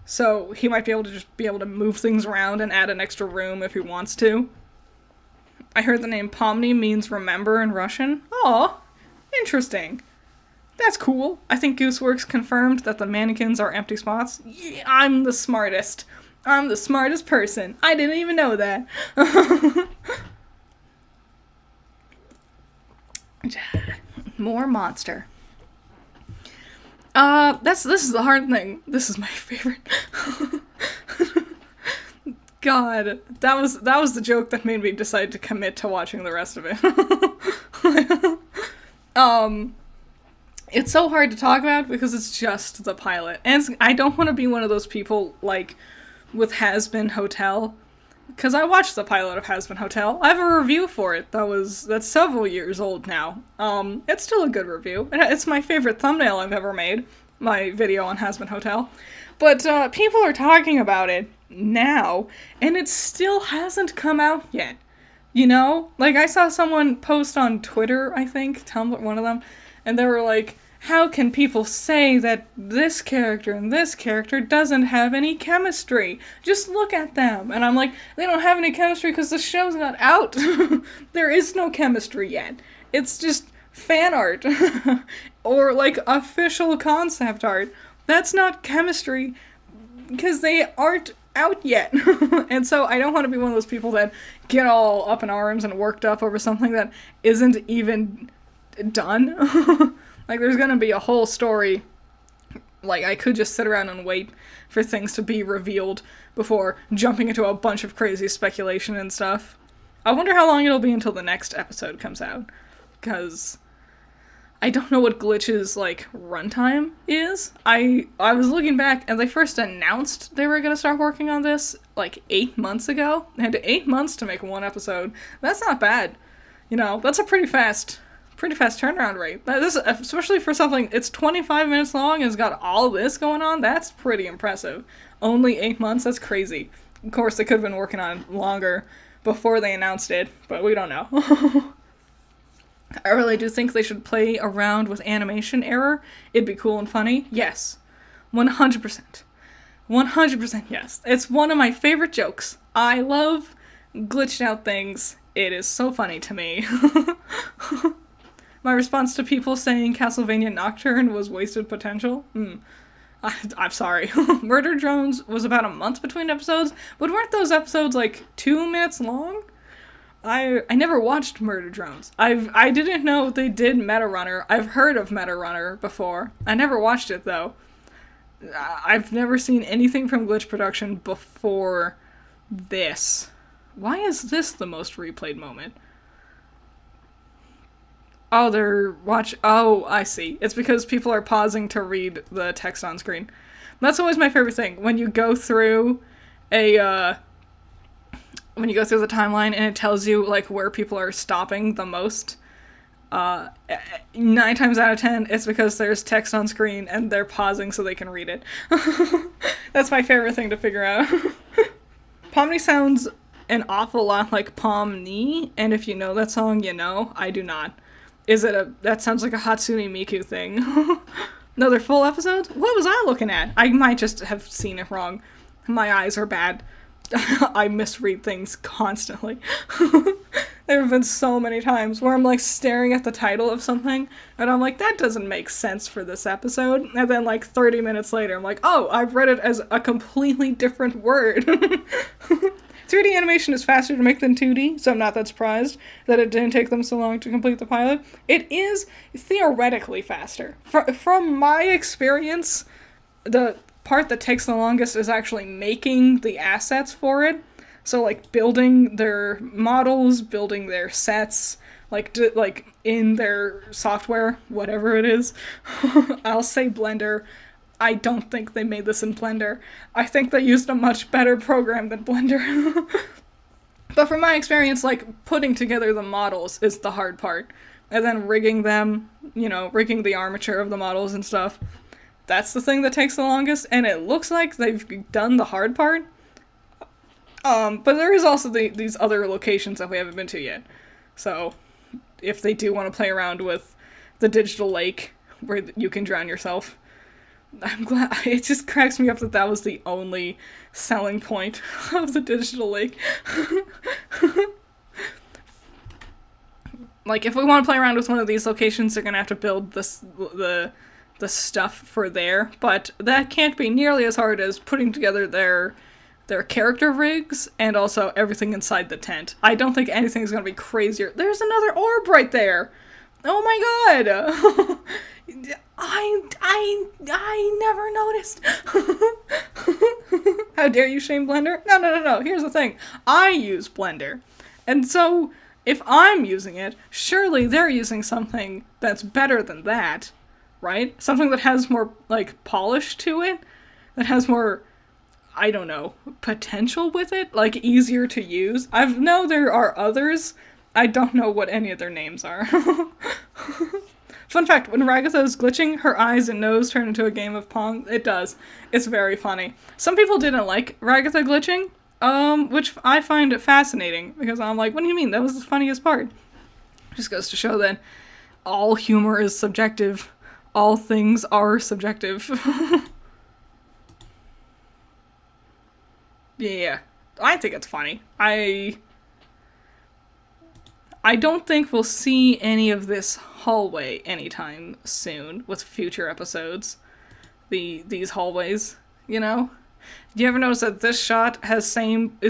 So he might be able to move things around and add an extra room if he wants to. I heard the name Pomni means remember in Russian. Aw, interesting. That's cool. I think Gooseworks confirmed that the mannequins are empty spots. Yeah, I'm the smartest. I'm the smartest person. I didn't even know that. More monster. This is the hard thing. This is my favorite. God, that was the joke that made me decide to commit to watching the rest of it. It's so hard to talk about because it's just the pilot. And I don't want to be one of those people, like, with Has Been Hotel. Because I watched the pilot of Has Been Hotel. I have a review for it that's several years old now. It's still a good review. It's my favorite thumbnail I've ever made. My video on Has Been Hotel. But, people are talking about it now, and it still hasn't come out yet. You know? Like, I saw someone post on Twitter, I think, Tumblr, one of them, and they were like, how can people say that this character and this character doesn't have any chemistry? Just look at them. And I'm like, they don't have any chemistry because the show's not out. There is no chemistry yet. It's just fan art. Or, like, official concept art. That's not chemistry because they aren't out yet. And so I don't want to be one of those people that get all up in arms and worked up over something that isn't even done. Like, there's gonna be a whole story. Like, I could just sit around and wait for things to be revealed before jumping into a bunch of crazy speculation and stuff. I wonder how long it'll be until the next episode comes out. Because I don't know what Glitch's, like, runtime is. I was looking back, and they first announced they were gonna start working on this, like, 8 months ago. They had 8 months to make one episode. That's not bad. You know, that's a pretty fast turnaround rate. This, especially for something, it's 25 minutes long and it's got all this going on, that's pretty impressive. Only 8 months, that's crazy. Of course, they could have been working on it longer before they announced it, but we don't know. I really do think they should play around with animation error. It'd be cool and funny. Yes. 100%. 100% yes. It's one of my favorite jokes. I love glitched out things. It is so funny to me. My response to people saying Castlevania Nocturne was wasted potential? I'm sorry. Murder Drones was about a month between episodes, but weren't those episodes like 2 minutes long? I never watched Murder Drones. I didn't know they did Meta Runner. I've heard of Meta Runner before. I never watched it though. I've never seen anything from Glitch Production before this. Why is this the most replayed moment? Oh, I see. It's because people are pausing to read the text on screen. That's always my favorite thing. When you go through the timeline and it tells you, like, where people are stopping the most, 9 times out of 10, it's because there's text on screen and they're pausing so they can read it. That's my favorite thing to figure out. Pomni sounds an awful lot like Pomni, and if you know that song, you know. I do not. That sounds like a Hatsune Miku thing. No, they're full episodes? What was I looking at? I might just have seen it wrong. My eyes are bad. I misread things constantly. There have been so many times where I'm, like, staring at the title of something, and I'm like, that doesn't make sense for this episode. And then, like, 30 minutes later, I'm like, oh, I've read it as a completely different word. 3D animation is faster to make than 2D, so I'm not that surprised that it didn't take them so long to complete the pilot. It is theoretically faster. From my experience, the part that takes the longest is actually making the assets for it. So, like, building their models, building their sets, like in their software, whatever it is. I'll say Blender. I don't think they made this in Blender. I think they used a much better program than Blender. But from my experience, like, putting together the models is the hard part. And then rigging them, you know, rigging the armature of the models and stuff. That's the thing that takes the longest, and it looks like they've done the hard part. But there is also these other locations that we haven't been to yet. So, if they do want to play around with the digital lake, where you can drown yourself, I'm glad. It just cracks me up that that was the only selling point of the digital lake. Like, if we want to play around with one of these locations, they're gonna have to build the stuff for there, but that can't be nearly as hard as putting together their character rigs and also everything inside the tent. I don't think anything's gonna be crazier. There's another orb right there! Oh my god! I never noticed! How dare you shame Blender? No. Here's the thing. I use Blender. And so, if I'm using it, surely they're using something that's better than that. Right? Something that has more, like, polish to it? That has more, I don't know, potential with it? Like, easier to use? I know there are others. I don't know what any of their names are. Fun fact, when Ragatha is glitching, her eyes and nose turn into a game of Pong. It does. It's very funny. Some people didn't like Ragatha glitching, which I find fascinating, because I'm like, what do you mean? That was the funniest part. Just goes to show that all humor is subjective. All things are subjective. Yeah, I think it's funny. I don't think we'll see any of this hallway anytime soon with future episodes. These hallways, you know? Do you ever notice that this shot it's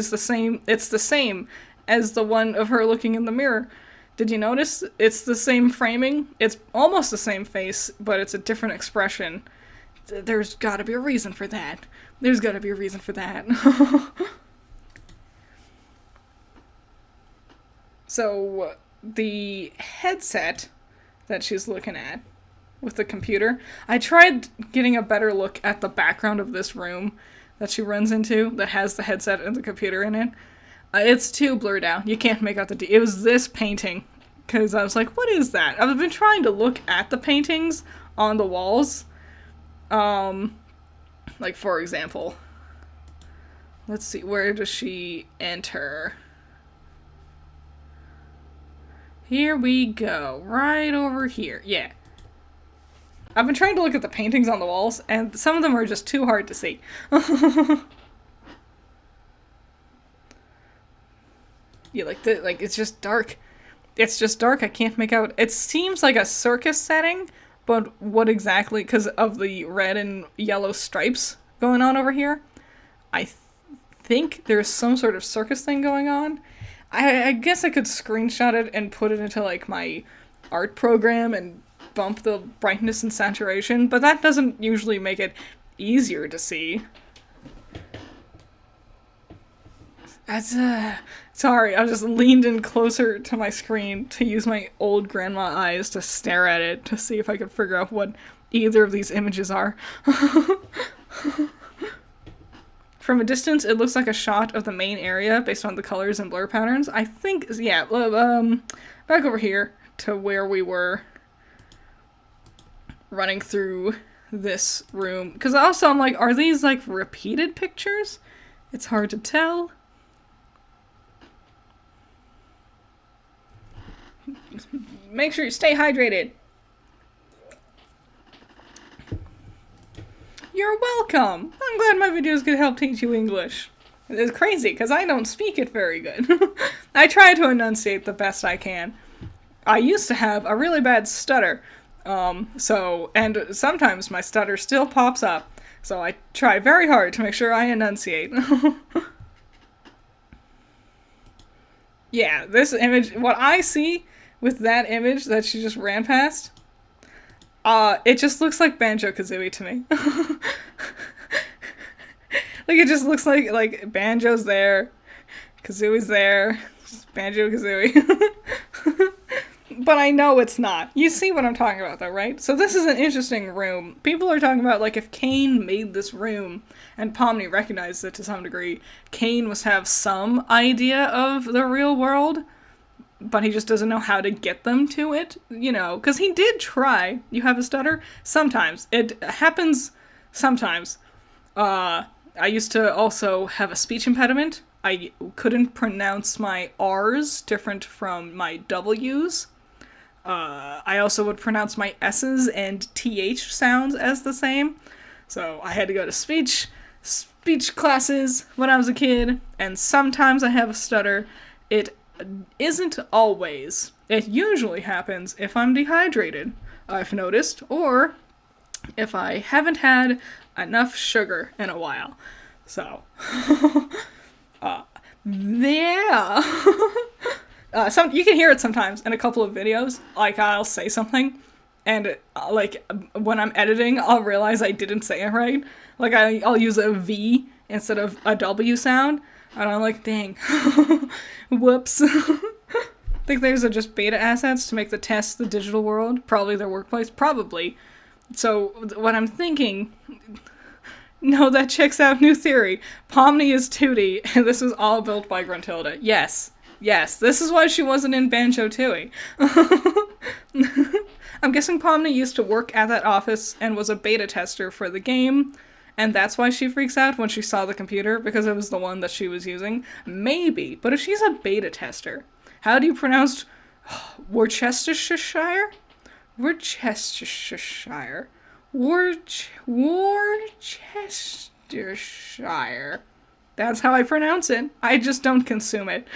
the same as the one of her looking in the mirror? Did you notice? It's the same framing. It's almost the same face, but it's a different expression. There's gotta be a reason for that. There's gotta be a reason for that. So, the headset that she's looking at with the computer, I tried getting a better look at the background of this room that she runs into that has the headset and the computer in it. It's too blurred out. You can't make out it was this painting, because I was like, what is that? I've been trying to look at the paintings on the walls. Like, for example, let's see, where does she enter? Here we go, right over here, yeah. I've been trying to look at the paintings on the walls, and some of them are just too hard to see. Yeah, like it's just dark. It's just dark, I can't make out. It seems like a circus setting, but what exactly, because of the red and yellow stripes going on over here, I think there's some sort of circus thing going on. I guess I could screenshot it and put it into, like, my art program and bump the brightness and saturation, but that doesn't usually make it easier to see. That's, sorry, I just leaned in closer to my screen to use my old grandma eyes to stare at it to see if I could figure out what either of these images are. From a distance, it looks like a shot of the main area based on the colors and blur patterns. I think, yeah, back over here to where we were running through this room. Because also, I'm like, are these, like, repeated pictures? It's hard to tell. Make sure you stay hydrated. You're welcome! I'm glad my videos could help teach you English. It's crazy, because I don't speak it very good. I try to enunciate the best I can. I used to have a really bad stutter, and sometimes my stutter still pops up, so I try very hard to make sure I enunciate. Yeah, this image, what I see with that image that she just ran past, it just looks like Banjo-Kazooie to me. Like, it just looks like Banjo's there, Kazooie's there, Banjo-Kazooie. But I know it's not. You see what I'm talking about, though, right? So this is an interesting room. People are talking about, like, if Kane made this room, and Pomni recognized it to some degree, Kane must have some idea of the real world, but he just doesn't know how to get them to it, you know, because he did try. You have a stutter? Sometimes. It happens sometimes. I used to also have a speech impediment. I couldn't pronounce my R's different from my W's. I also would pronounce my S's and TH sounds as the same. So I had to go to speech classes when I was a kid, and sometimes I have a stutter. It isn't always. It usually happens if I'm dehydrated, I've noticed, or if I haven't had enough sugar in a while. So, yeah. You can hear it sometimes in a couple of videos. Like, I'll say something, and like when I'm editing, I'll realize I didn't say it right. Like, I'll use a V instead of a W sound, and I'm like, dang, whoops. Think those are just beta assets to make the test the digital world? Probably their workplace? Probably. So, what I'm thinking... No, that checks out. New theory. Pomni is Tootie, and this was all built by Gruntilda. Yes. Yes, this is why she wasn't in Banjo-Tooie. I'm guessing Pomni used to work at that office and was a beta tester for the game, and that's why she freaks out when she saw the computer, because it was the one that she was using. Maybe, but if she's a beta tester, how do you pronounce Worcestershire? Worcestershire. Worcestershire. That's how I pronounce it. I just don't consume it.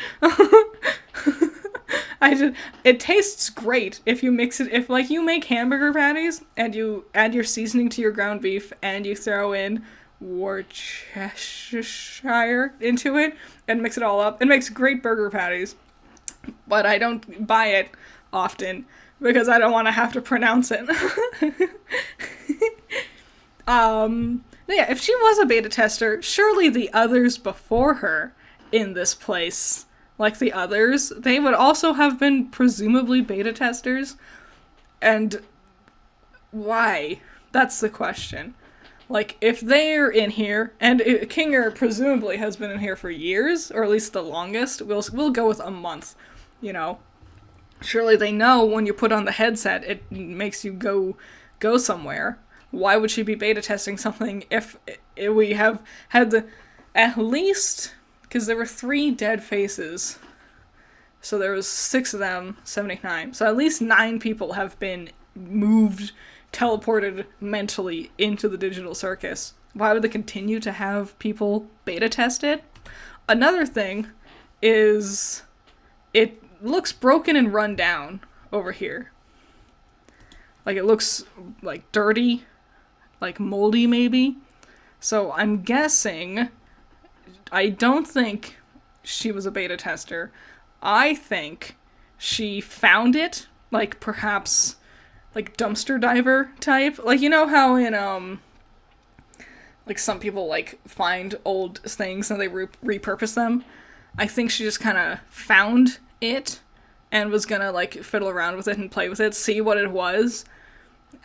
It tastes great if you mix it, if like you make hamburger patties and you add your seasoning to your ground beef and you throw in Worcestershire into it and mix it all up. It makes great burger patties, but I don't buy it often because I don't want to have to pronounce it. Yeah, if she was a beta tester, surely the others before her in this place, like the others, they would also have been presumably beta testers. And why? That's the question. Like, if they're in here, and Kinger presumably has been in here for years, or at least the longest, we'll go with a month, you know. Surely they know when you put on the headset, it makes you go somewhere. Why would she be beta testing something if we have had at least, because there were 3 dead faces, so there was 6 of them, 79, so at least 9 people have been moved, teleported mentally into the digital circus. Why would they continue to have people beta test it? Another thing is it looks broken and run down over here. Like, it looks like dirty, like moldy maybe. So I'm guessing, I don't think she was a beta tester. I think she found it, like perhaps like dumpster diver type. Like, you know how in like some people like find old things and they repurpose them? I think she just kind of found it and was gonna like fiddle around with it and play with it, see what it was.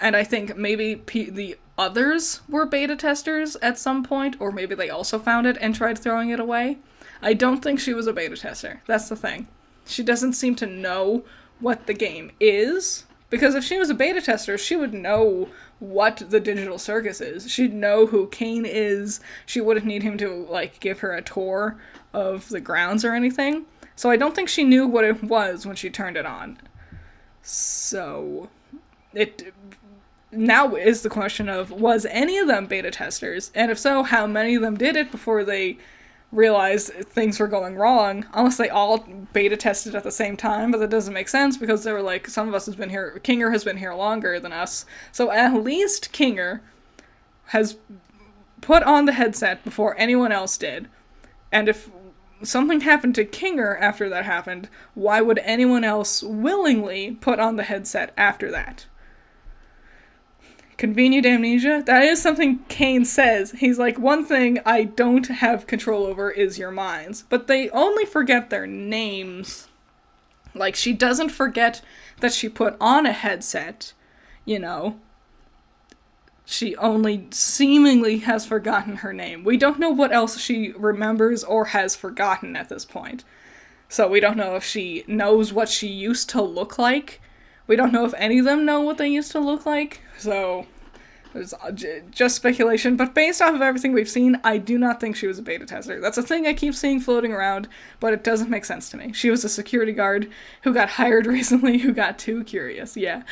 And I think maybe the others were beta testers at some point, or maybe they also found it and tried throwing it away. I don't think she was a beta tester. That's the thing. She doesn't seem to know what the game is, because if she was a beta tester, she would know what the digital circus is. She'd know who Kane is. She wouldn't need him to, like, give her a tour of the grounds or anything. So I don't think she knew what it was when she turned it on. So it now is the question of, was any of them beta testers? And if so, how many of them did it before they realized things were going wrong? Unless they all beta tested at the same time, but that doesn't make sense because they were like, some of us has been here, Kinger has been here longer than us. So at least Kinger has put on the headset before anyone else did. And if something happened to Kinger after that happened. Why would anyone else willingly put on the headset after that? Convenient amnesia? That is something Kane says. He's like, one thing I don't have control over is your minds. But they only forget their names. Like, she doesn't forget that she put on a headset, you know. She only seemingly has forgotten her name. We don't know what else she remembers or has forgotten at this point. So we don't know if she knows what she used to look like. We don't know if any of them know what they used to look like. So it's just speculation. But based off of everything we've seen, I do not think she was a beta tester. That's a thing I keep seeing floating around, but it doesn't make sense to me. She was a security guard who got hired recently who got too curious. Yeah.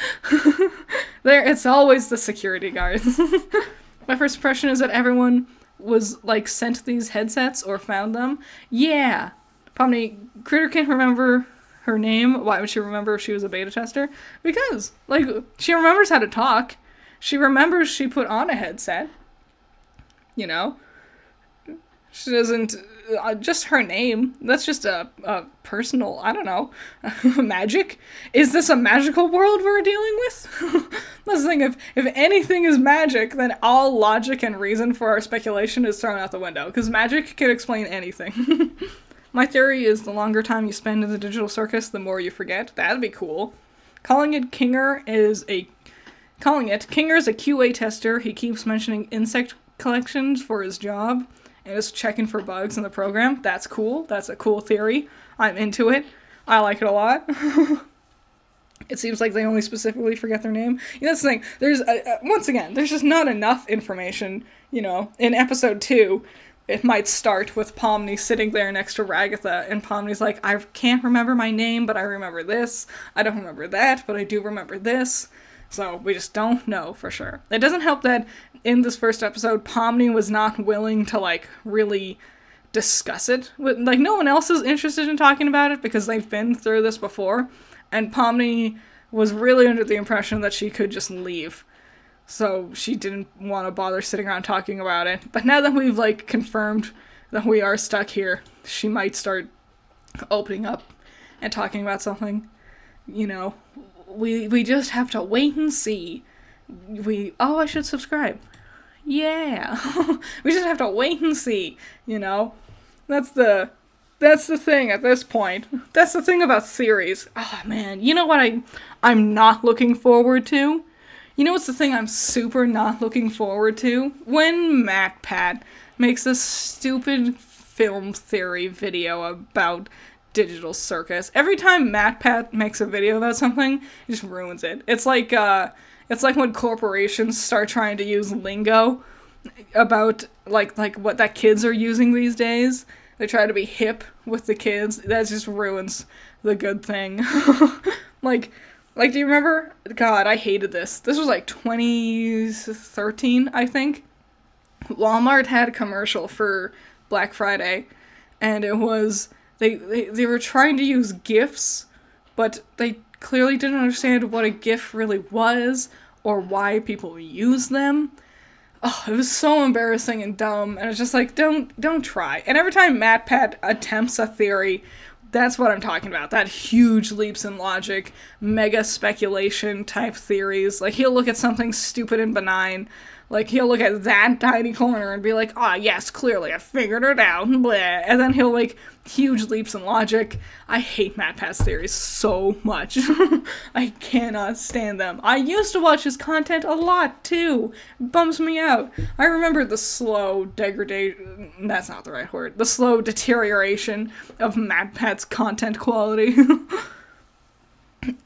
It's always the security guards. My first impression is that everyone was, like, sent these headsets or found them. Yeah. Pomni, Critter can't remember her name. Why would she remember if she was a beta tester? Because, like, she remembers how to talk. She remembers she put on a headset. You know? She doesn't... just her name. That's just a personal, I don't know, magic? Is this a magical world we're dealing with? That's the thing, if anything is magic, then all logic and reason for our speculation is thrown out the window, because magic can explain anything. My theory is the longer time you spend in the digital circus, the more you forget. That'd be cool. Kinger is a QA tester. He keeps mentioning insect collections for his job and is checking for bugs in the program. That's cool. That's a cool theory. I'm into it. I like it a lot. It seems like they only specifically forget their name. You know, that's the thing. There's, once again, there's just not enough information, you know. In episode 2, it might start with Pomni sitting there next to Ragatha, and Pomni's like, I can't remember my name, but I remember this. I don't remember that, but I do remember this. So we just don't know for sure. It doesn't help that in this first episode, Pomni was not willing to, like, really discuss it. Like, no one else is interested in talking about it because they've been through this before. And Pomni was really under the impression that she could just leave. So she didn't want to bother sitting around talking about it. But now that we've, like, confirmed that we are stuck here, she might start opening up and talking about something, you know. We just have to wait and see. I should subscribe. Yeah. We just have to wait and see, you know? That's the thing at this point. That's the thing about theories. Oh, man. You know what I'm not looking forward to? You know what's the thing I'm super not looking forward to? When MatPat makes this stupid film theory video about digital circus. Every time MatPat makes a video about something, he just ruins it. It's like when corporations start trying to use lingo about like what that kids are using these days. They try to be hip with the kids. That just ruins the good thing. like do you remember? God, I hated this. This was like 2013, I think. Walmart had a commercial for Black Friday, and it was They were trying to use GIFs, but they clearly didn't understand what a GIF really was or why people use them. Oh, it was so embarrassing and dumb, and it's just like, don't try. And every time MatPat attempts a theory, that's what I'm talking about. That huge leaps in logic, mega speculation type theories. Like, he'll look at something stupid and benign. Like, he'll look at that tiny corner and be like, yes, clearly, I figured it out, blah. And then he'll, like, huge leaps in logic. I hate MatPat's theories so much. I cannot stand them. I used to watch his content a lot, too. It bums me out. I remember the slow degradation, that's not the right word, the slow deterioration of MatPat's content quality.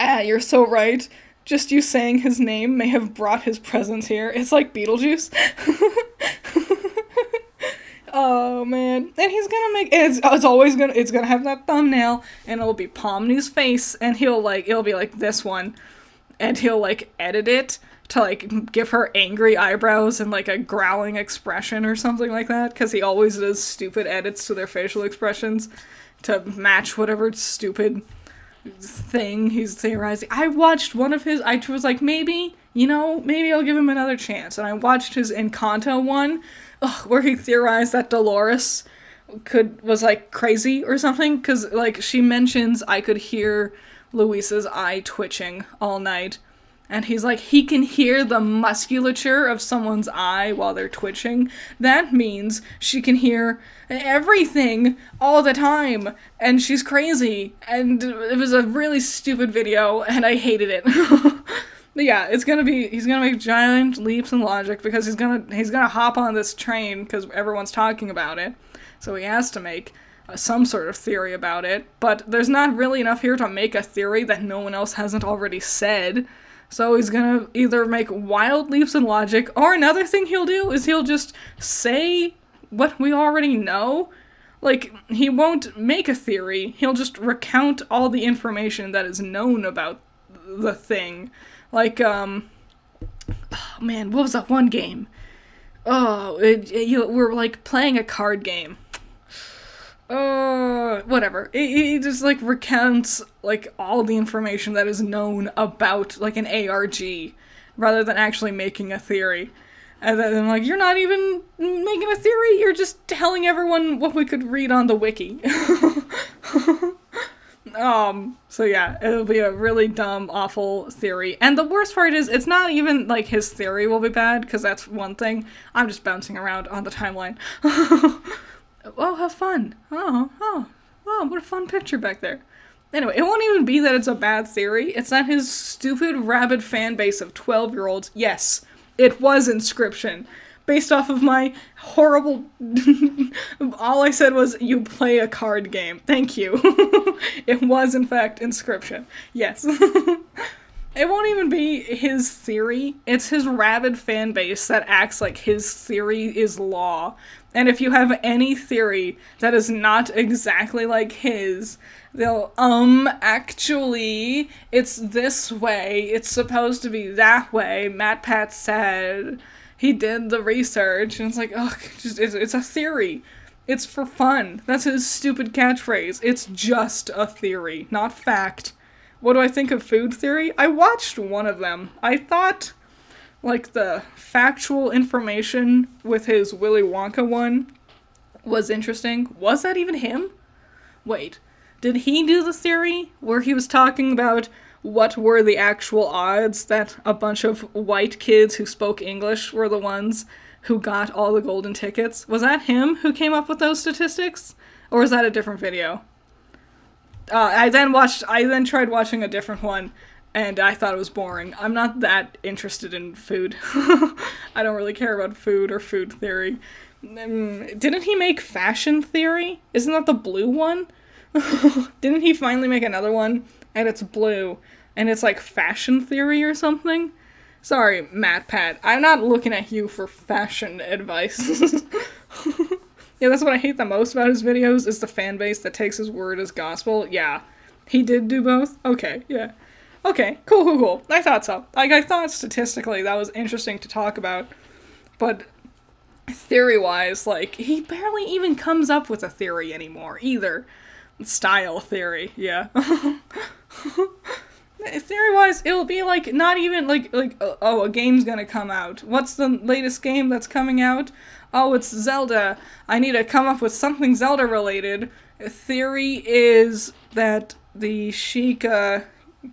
You're so right. Just you saying his name may have brought his presence here. It's like Beetlejuice. Oh, man. And he's gonna make... It's gonna have that thumbnail, and it'll be Pomni's face, and it'll be like this one, and he'll, like, edit it to, like, give her angry eyebrows and, like, a growling expression or something like that, because he always does stupid edits to their facial expressions to match whatever stupid thing he's theorizing. I watched one of his, I was like, maybe I'll give him another chance, and I watched his Encanto one, where he theorized that Dolores was like crazy or something, because like she mentions I could hear Luis's eye twitching all night, and he's like, he can hear the musculature of someone's eye while they're twitching. That means she can hear everything all the time, and she's crazy. And it was a really stupid video, and I hated it. But yeah, he's gonna make giant leaps in logic, because he's gonna hop on this train because everyone's talking about it. So he has to make some sort of theory about it, but there's not really enough here to make a theory that no one else hasn't already said. So he's gonna either make wild leaps in logic, or another thing he'll do is he'll just say what we already know. Like, he won't make a theory, he'll just recount all the information that is known about the thing. Like, oh man, what was that one game? Oh, we're like playing a card game. Whatever. He just, like, recounts, like, all the information that is known about, like, an ARG, rather than actually making a theory. And then, like, you're not even making a theory, you're just telling everyone what we could read on the wiki. So yeah, it'll be a really dumb, awful theory. And the worst part is, it's not even, like, his theory will be bad, because that's one thing. I'm just bouncing around on the timeline. Oh, have fun. Oh, what a fun picture back there. Anyway, it won't even be that it's a bad theory. It's that his stupid, rabid fan base of 12-year-olds, yes, it was Inscription. Based off of my horrible... all I said was, you play a card game. Thank you. It was, in fact, Inscription. Yes. It won't even be his theory. It's his rabid fan base that acts like his theory is law. And if you have any theory that is not exactly like his, they'll, actually, it's this way, it's supposed to be that way, MatPat said, he did the research, and it's like, ugh, it's a theory. It's for fun. That's his stupid catchphrase. It's just a theory, not fact. What do I think of food theory? I watched one of them. I thought, like, the factual information with his Willy Wonka one was interesting. Was that even him? Wait, did he do the theory where he was talking about what were the actual odds that a bunch of white kids who spoke English were the ones who got all the golden tickets? Was that him who came up with those statistics? Or is that a different video? I then tried watching a different one, and I thought it was boring. I'm not that interested in food. I don't really care about food or food theory. Didn't he make fashion theory? Isn't that the blue one? Didn't he finally make another one? And it's blue, and it's like fashion theory or something? Sorry, MatPat, I'm not looking at you for fashion advice. Yeah, that's what I hate the most about his videos, is the fan base that takes his word as gospel. Yeah, he did do both? Okay, yeah. Okay, cool. I thought so. Like, I thought statistically that was interesting to talk about, but theory-wise, like, he barely even comes up with a theory anymore, either. Style theory, yeah. Theory-wise, it'll be, like, not even, like, a game's gonna come out. What's the latest game that's coming out? Oh, it's Zelda. I need to come up with something Zelda-related. Theory is that the Sheikah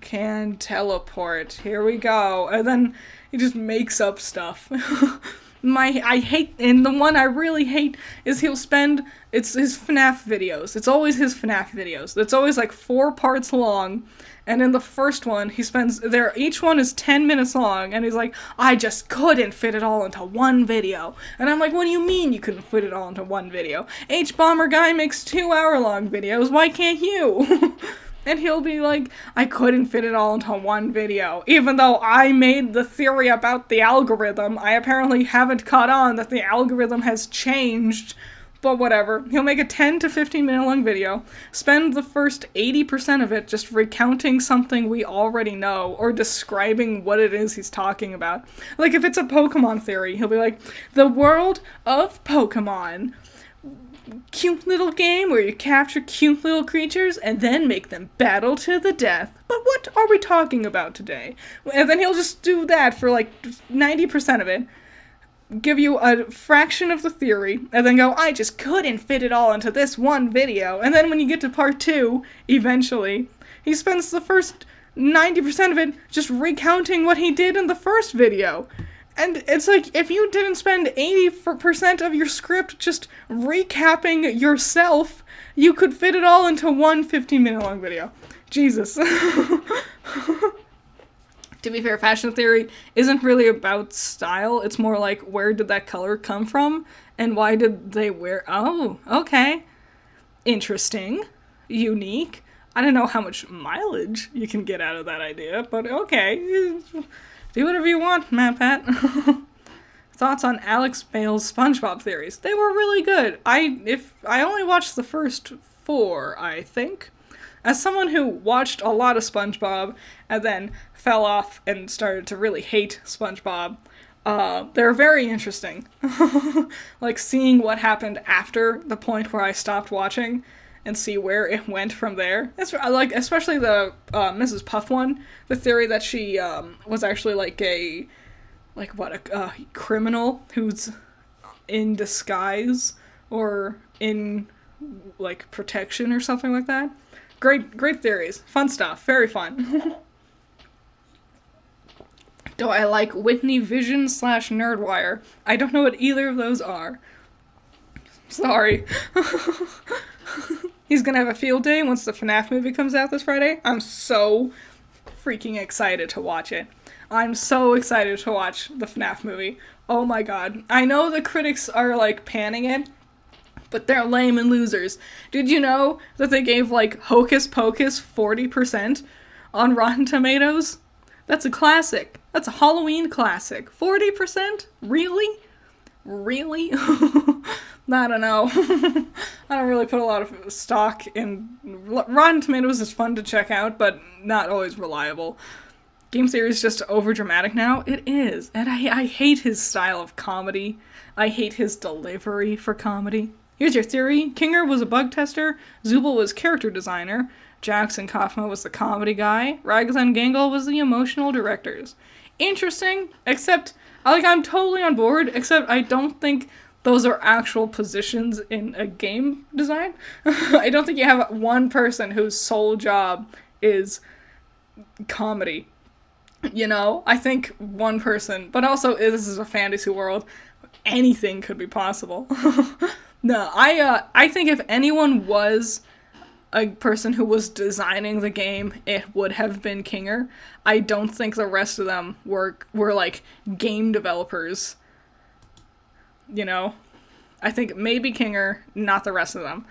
can teleport. Here we go. And then he just makes up stuff. And the one I really hate is it's his FNAF videos. It's always his FNAF videos. It's always like 4 parts long, and in the first one, each one is 10 minutes long, and he's like, I just couldn't fit it all into one video. And I'm like, what do you mean you couldn't fit it all into one video? H-Bomber guy makes 2-hour-long videos, why can't you? And he'll be like, I couldn't fit it all into one video. Even though I made the theory about the algorithm, I apparently haven't caught on that the algorithm has changed. But whatever. He'll make a 10 to 15 minute long video, spend the first 80% of it just recounting something we already know, or describing what it is he's talking about. Like, if it's a Pokemon theory, he'll be like, the world of Pokemon. Cute little game where you capture cute little creatures and then make them battle to the death. But what are we talking about today? And then he'll just do that for like 90% of it. give you a fraction of the theory, and then go, I just couldn't fit it all into this one video. And then when you get to part 2, eventually, he spends the first 90% of it just recounting what he did in the first video. And it's like, if you didn't spend 80% of your script just recapping yourself, you could fit it all into one 15-minute long video. Jesus. To be fair, fashion theory isn't really about style. It's more like, where did that color come from? And why did they wear... Oh, okay. Interesting. Unique. I don't know how much mileage you can get out of that idea, but okay. Do whatever you want, Matt Pat. Thoughts on Alex Bale's SpongeBob theories? They were really good. I only watched the first 4, I think. As someone who watched a lot of SpongeBob and then fell off and started to really hate SpongeBob, they're very interesting. Like, seeing what happened after the point where I stopped watching and see where it went from there. I like, especially the Mrs. Puff one, the theory that she was actually a criminal who's in disguise or in, like, protection or something like that. Great theories. Fun stuff. Very fun. Do I like Whitney Vision / Nerdwire? I don't know what either of those are. Sorry. He's gonna have a field day once the FNAF movie comes out this Friday. I'm so freaking excited to watch it. I'm so excited to watch the FNAF movie. Oh my god. I know the critics are, like, panning it, but they're lame and losers. Did you know that they gave, like, Hocus Pocus 40% on Rotten Tomatoes? That's a classic. That's a Halloween classic. 40%? Really? Really? I don't know. I don't really put a lot of stock in... Rotten Tomatoes is fun to check out, but not always reliable. Game theory is just overdramatic now. It is. And I hate his style of comedy. I hate his delivery for comedy. Here's your theory. Kinger was a bug tester. Zubel was character designer. Jackson Kaufman was the comedy guy. Ragazan Gangle was the emotional directors. Interesting, except, like, I'm totally on board, except I don't think those are actual positions in a game design. I don't think you have one person whose sole job is comedy. You know? I think one person, but also, this is a fantasy world. Anything could be possible. No, I think if anyone was a person who was designing the game, it would have been Kinger. I don't think the rest of them were like, game developers. You know? I think maybe Kinger, not the rest of them.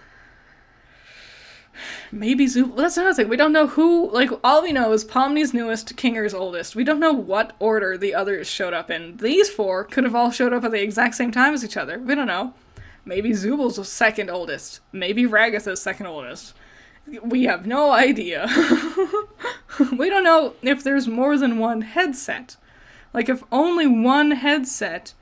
Maybe Zoop. That's another thing. We don't know who, like, all we know is Pomni's newest, Kinger's oldest. We don't know what order the others showed up in. These 4 could have all showed up at the exact same time as each other. We don't know. Maybe Zubel's the second oldest. Maybe Ragatha's second oldest. We have no idea. We don't know if there's more than one headset. Like, if only one headset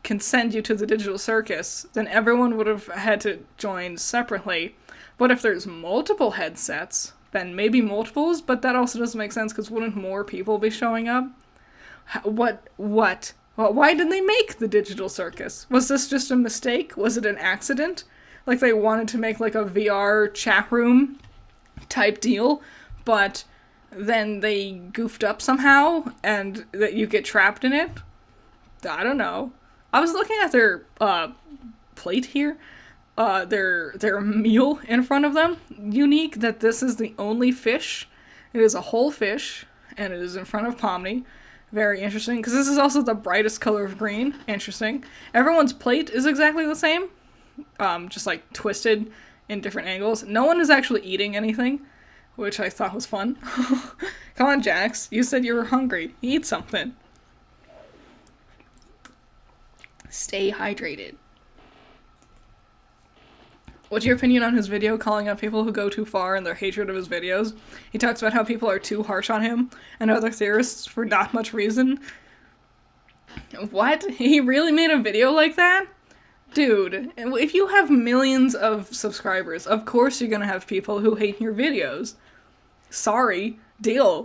can send you to the digital circus, then everyone would have had to join separately. But if there's multiple headsets, then maybe multiples, but that also doesn't make sense, because wouldn't more people be showing up? What? Well, why did they make the digital circus? Was this just a mistake? Was it an accident? Like, they wanted to make, like, a VR chat room type deal, but then they goofed up somehow, and that you get trapped in it? I don't know. I was looking at their plate here. Their meal in front of them. Unique that this is the only fish. It is a whole fish, and it is in front of Pomni. Very interesting, because this is also the brightest color of green. Interesting. Everyone's plate is exactly the same, just, like, twisted in different angles. No one is actually eating anything, which I thought was fun. Come on, Jax. You said you were hungry. Eat something. Stay hydrated. What's your opinion on his video calling out people who go too far in their hatred of his videos? He talks about how people are too harsh on him and other theorists for not much reason. What? He really made a video like that? Dude, if you have millions of subscribers, of course you're gonna have people who hate your videos. Sorry. Deal.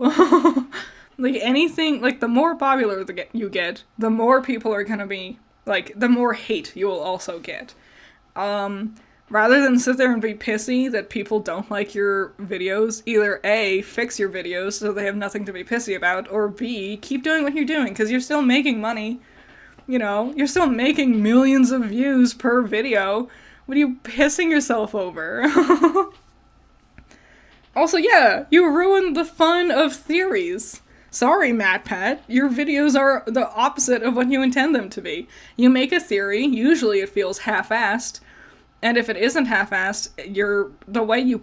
Like, anything, like, the more popular you get, the more people are gonna be Like, the more hate you will also get. Rather than sit there and be pissy that people don't like your videos, either A, fix your videos so they have nothing to be pissy about, or B, keep doing what you're doing, because you're still making money. You know, you're still making millions of views per video. What are you pissing yourself over? Also, yeah, you ruined the fun of theories. Sorry, MatPat, your videos are the opposite of what you intend them to be. You make a theory, usually it feels half-assed, and if it isn't half-assed, the way you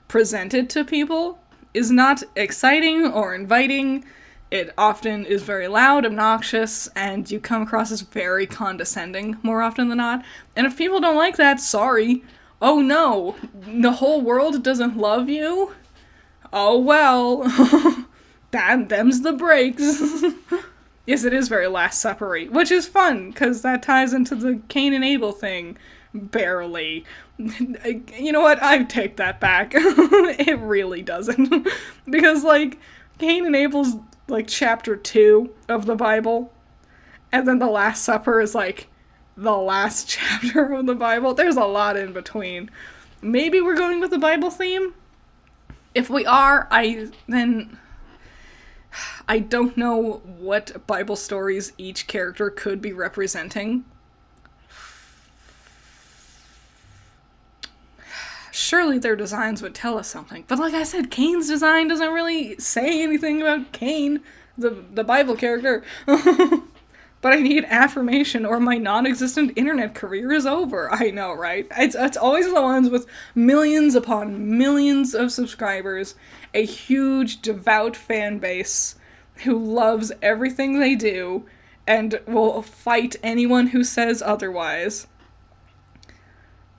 present it to people is not exciting or inviting. It often is very loud, obnoxious, and you come across as very condescending more often than not. And if people don't like that, sorry. Oh no, the whole world doesn't love you? Oh well, them's the breaks. Yes, it is very Last Supper-y, which is fun, because that ties into the Cain and Abel thing. Barely. You know what? I take that back. It really doesn't. Because, like, Cain and Abel's, like, chapter 2 of the Bible, and then the Last Supper is, like, the last chapter of the Bible. There's a lot in between. Maybe we're going with the Bible theme? If we are, I don't know what Bible stories each character could be representing. Surely their designs would tell us something. But like I said, Cain's design doesn't really say anything about Cain, the Bible character. But I need affirmation or my non-existent internet career is over. I know, right? It's always the ones with millions upon millions of subscribers, a huge, devout fan base who loves everything they do and will fight anyone who says otherwise.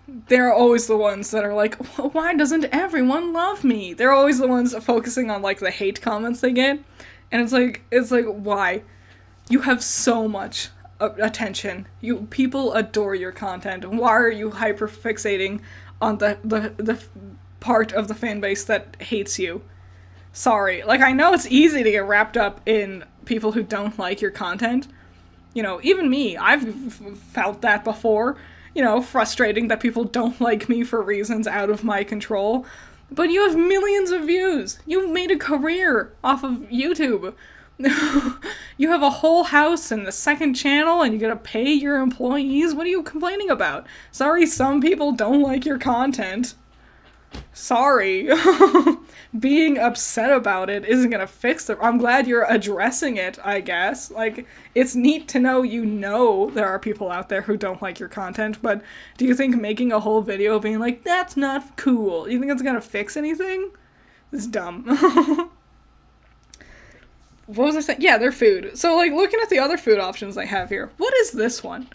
They're always the ones that are like, why doesn't everyone love me? They're always the ones focusing on, like, the hate comments they get. And it's like, why? You have so much attention. People adore your content. Why are you hyper-fixating on the part of the fan base that hates you? Sorry. Like, I know it's easy to get wrapped up in people who don't like your content. You know, even me, I've felt that before. You know, frustrating that people don't like me for reasons out of my control. But you have millions of views. You've made a career off of YouTube. You have a whole house and the second channel and you gotta pay your employees. What are you complaining about? Sorry, some people don't like your content. Sorry. Being upset about it isn't gonna fix it. I'm glad you're addressing it, I guess. Like, it's neat to know there are people out there who don't like your content, but do you think making a whole video being like, that's not cool, you think it's gonna fix anything? It's dumb. What was I saying? Yeah, they're food. So, like, looking at the other food options I have here, what is this one?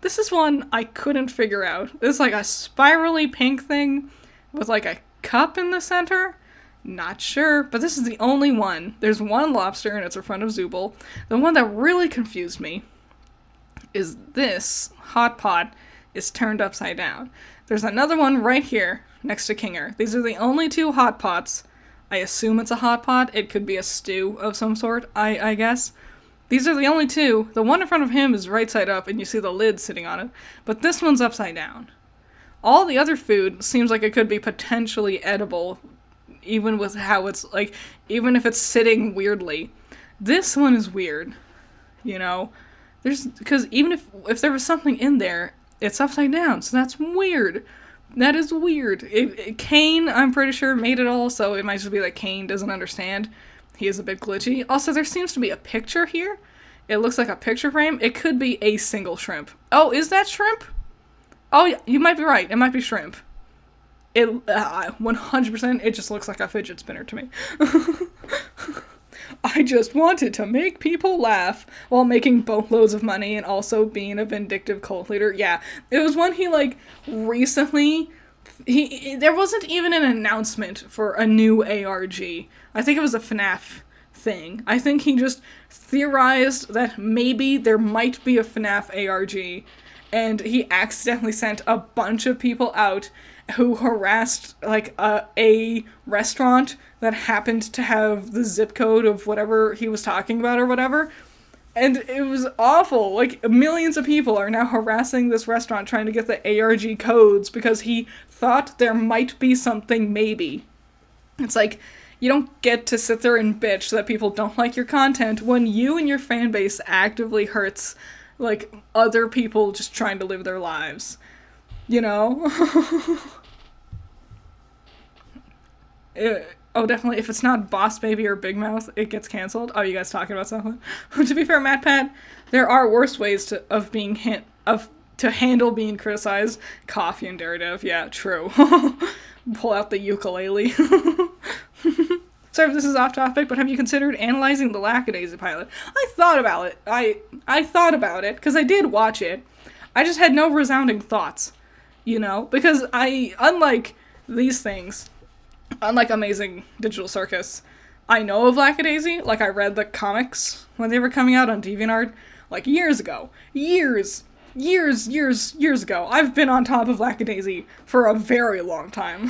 This is one I couldn't figure out. This is like a spirally pink thing with, like, a cup in the center. Not sure, but this is the only one. There's one lobster and it's in front of Zooble. The one that really confused me is this hot pot is turned upside down. There's another one right here next to Kinger. These are the only two hot pots. I assume it's a hot pot. It could be a stew of some sort, I guess. These are the only two. The one in front of him is right side up and you see the lid sitting on it, but this one's upside down. All the other food seems like it could be potentially edible, even with how it's, like, even if it's sitting weirdly. This one is weird, you know? Because even if there was something in there, it's upside down, so that's weird. That is weird. Cain, I'm pretty sure, made it all, so it might just be that Cain doesn't understand. He is a bit glitchy. Also, there seems to be a picture here. It looks like a picture frame. It could be a single shrimp. Oh, is that shrimp? Oh, yeah, you might be right. It might be shrimp. It 100%, it just looks like a fidget spinner to me. I just wanted to make people laugh while making boatloads of money and also being a vindictive cult leader. Yeah, it was one he, like, recently... There wasn't even an announcement for a new ARG. I think it was a FNAF thing. I think he just theorized that maybe there might be a FNAF ARG, and he accidentally sent a bunch of people out who harassed, like, a restaurant that happened to have the zip code of whatever he was talking about or whatever. And it was awful. Like, millions of people are now harassing this restaurant trying to get the ARG codes because he thought there might be something maybe. It's like, you don't get to sit there and bitch that people don't like your content when you and your fan base actively hurts, like, other people just trying to live their lives. You know? Oh, definitely. If it's not Boss Baby or Big Mouth, it gets canceled. Oh, you guys talking about something? To be fair, MatPat, there are worse ways to handle being criticized. Coffee and Daredevil. Yeah, true. Pull out the ukulele. Sorry if this is off topic, but have you considered analyzing the Lackadaisy pilot? I thought about it. I thought about it, because I did watch it. I just had no resounding thoughts, you know? Because unlike these things, unlike Amazing Digital Circus, I know of Lackadaisy. Like, I read the comics when they were coming out on DeviantArt, like, years ago. Years ago. I've been on top of Lackadaisy for a very long time.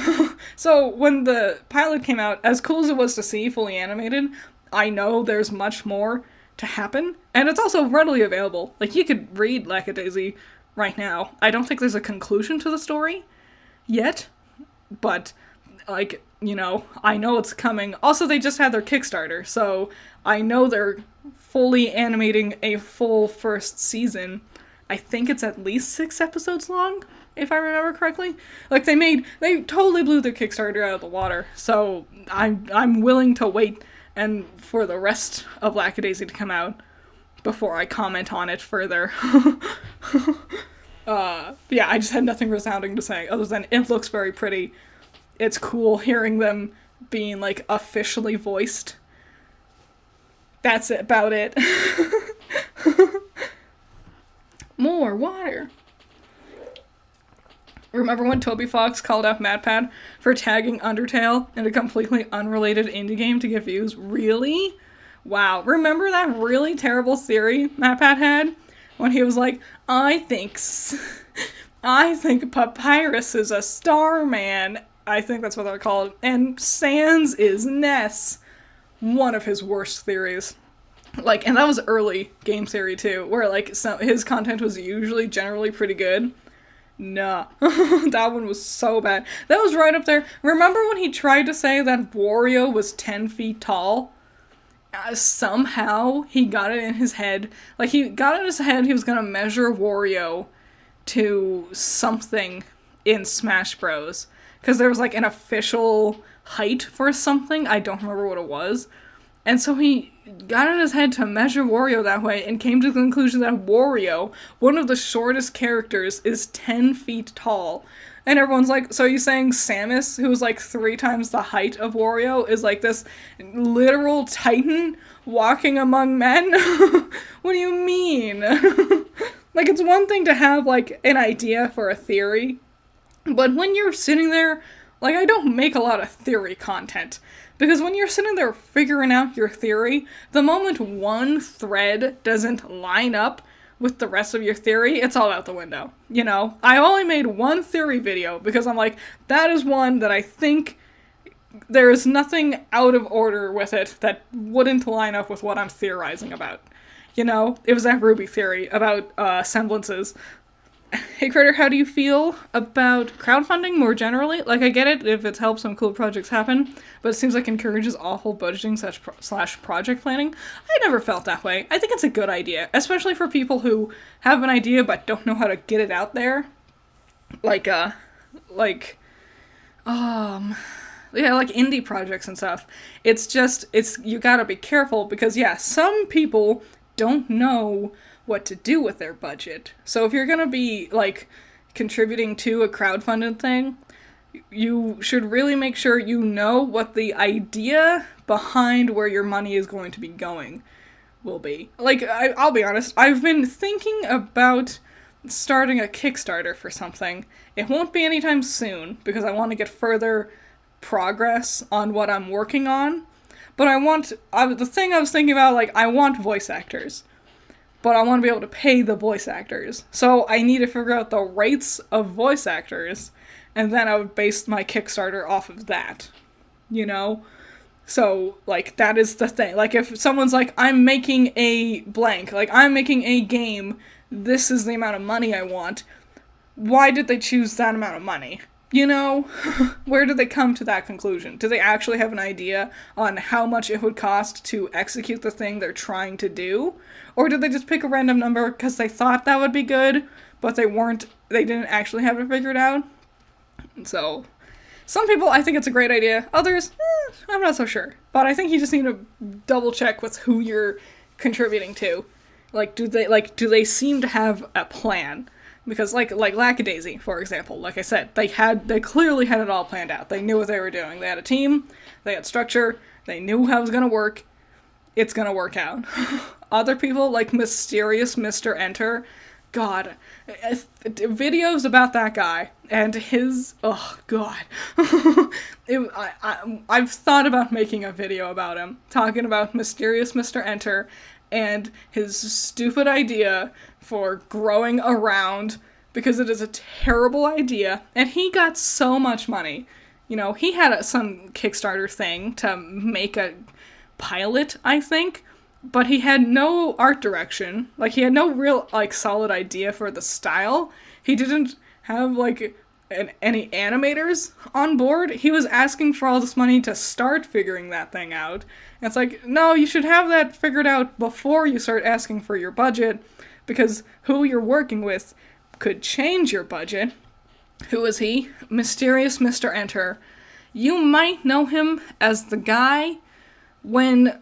So when the pilot came out, as cool as it was to see fully animated, I know there's much more to happen, and it's also readily available. Like, you could read Lackadaisy right now. I don't think there's a conclusion to the story yet, but, like, you know, I know it's coming. Also, they just had their Kickstarter, so I know they're fully animating a full first season. I think it's at least 6 episodes long, if I remember correctly. Like, they totally blew their Kickstarter out of the water, so I'm willing to wait and for the rest of Lackadaisy to come out before I comment on it further. Yeah, I just had nothing resounding to say, other than it looks very pretty. It's cool hearing them being, like, officially voiced. That's about it. More water. Remember when Toby Fox called out MatPat for tagging Undertale in a completely unrelated indie game to get views? Really? Wow. Remember that really terrible theory MatPat had? When he was like, I think Papyrus is a Starman. I think that's what they're called. And Sans is Ness. One of his worst theories. Like, and that was early game theory too, where, like, his content was usually generally pretty good. Nah. That one was so bad. That was right up there. Remember when he tried to say that Wario was 10 feet tall? Somehow he got it in his head. Like, he got it in his head he was gonna measure Wario to something in Smash Bros. Because there was, like, an official height for something. I don't remember what it was. And so he got in his head to measure Wario that way and came to the conclusion that Wario, one of the shortest characters, is 10 feet tall. And everyone's like, so are you saying Samus, who's like 3 times the height of Wario, is like this literal titan walking among men? What do you mean? Like, it's one thing to have, like, an idea for a theory, but when you're sitting there, like, I don't make a lot of theory content. Because when you're sitting there figuring out your theory, the moment one thread doesn't line up with the rest of your theory, it's all out the window. You know? I only made one theory video because I'm like, that is one that I think there is nothing out of order with it that wouldn't line up with what I'm theorizing about. You know? It was that RWBY theory about semblances. Hey Critter, how do you feel about crowdfunding more generally? Like, I get it if it's helped some cool projects happen, but it seems like it encourages awful budgeting slash project planning. I never felt that way. I think it's a good idea, especially for people who have an idea but don't know how to get it out there. Yeah, like indie projects and stuff. You gotta be careful because, yeah, some people don't know what to do with their budget. So if you're gonna be, like, contributing to a crowdfunded thing, you should really make sure you know what the idea behind where your money is going to be going will be. Like, I'll be honest, I've been thinking about starting a Kickstarter for something. It won't be anytime soon, because I want to get further progress on what I'm working on, but the thing I was thinking about, like, I want voice actors. But I want to be able to pay the voice actors. So I need to figure out the rates of voice actors, and then I would base my Kickstarter off of that. You know? So, like, that is the thing. Like, if someone's like, I'm making a blank, like, I'm making a game, this is the amount of money I want, why did they choose that amount of money? You know? Where did they come to that conclusion? Do they actually have an idea on how much it would cost to execute the thing they're trying to do? Or did they just pick a random number because they thought that would be good, but they didn't actually have it figured out? So, some people, I think it's a great idea. Others, I'm not so sure. But I think you just need to double check with who you're contributing to. Like, do they seem to have a plan? Because, like Lackadaisy, for example, like I said, they clearly had it all planned out. They knew what they were doing. They had a team, they had structure, they knew how it was gonna work. It's gonna work out. Other people, like Mysterious Mr. Enter, God, videos about that guy and his, oh god. I've thought about making a video about him, talking about Mysterious Mr. Enter and his stupid idea for growing around, because it is a terrible idea, and he got so much money. You know, he had some Kickstarter thing to make a pilot, I think, but he had no art direction. Like, he had no real, like, solid idea for the style. He didn't have, like, any animators on board. He was asking for all this money to start figuring that thing out. And it's like, no, you should have that figured out before you start asking for your budget, because who you're working with could change your budget. Who is he? Mysterious Mr. Enter. You might know him as the guy when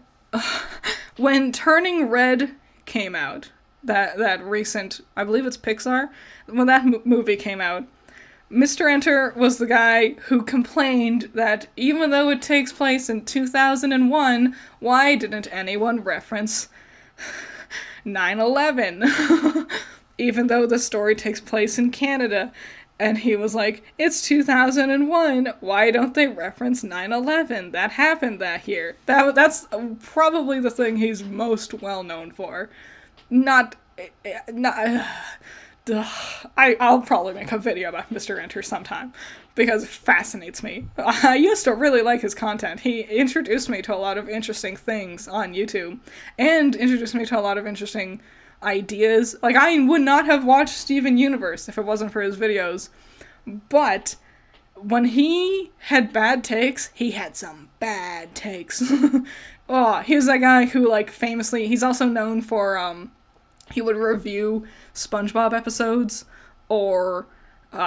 Turning Red came out. That recent, I believe it's Pixar, when that movie came out. Mr. Enter was the guy who complained that even though it takes place in 2001, why didn't anyone reference 9/11? Even though the story takes place in Canada. And he was like, it's 2001, why don't they reference 9/11? That happened that year. That's probably the thing he's most well known for. I'll probably make a video about Mr. Enter sometime, because it fascinates me. I used to really like his content. He introduced me to a lot of interesting things on YouTube, and introduced me to a lot of interesting ideas. Like, I would not have watched Steven Universe if it wasn't for his videos, but when he had bad takes, he had some bad takes. Oh, he was that guy who, like, famously, he's also known for, he would review SpongeBob episodes or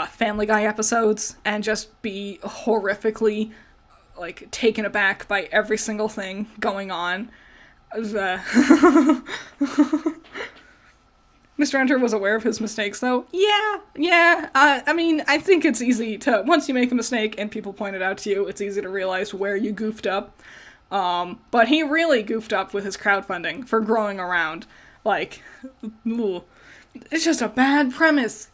Family Guy episodes and just be horrifically, like, taken aback by every single thing going on. Mr. Enter was aware of his mistakes, though. Yeah. I mean, I think it's easy to, once you make a mistake and people point it out to you, it's easy to realize where you goofed up. But he really goofed up with his crowdfunding for growing around. Like, it's just a bad premise.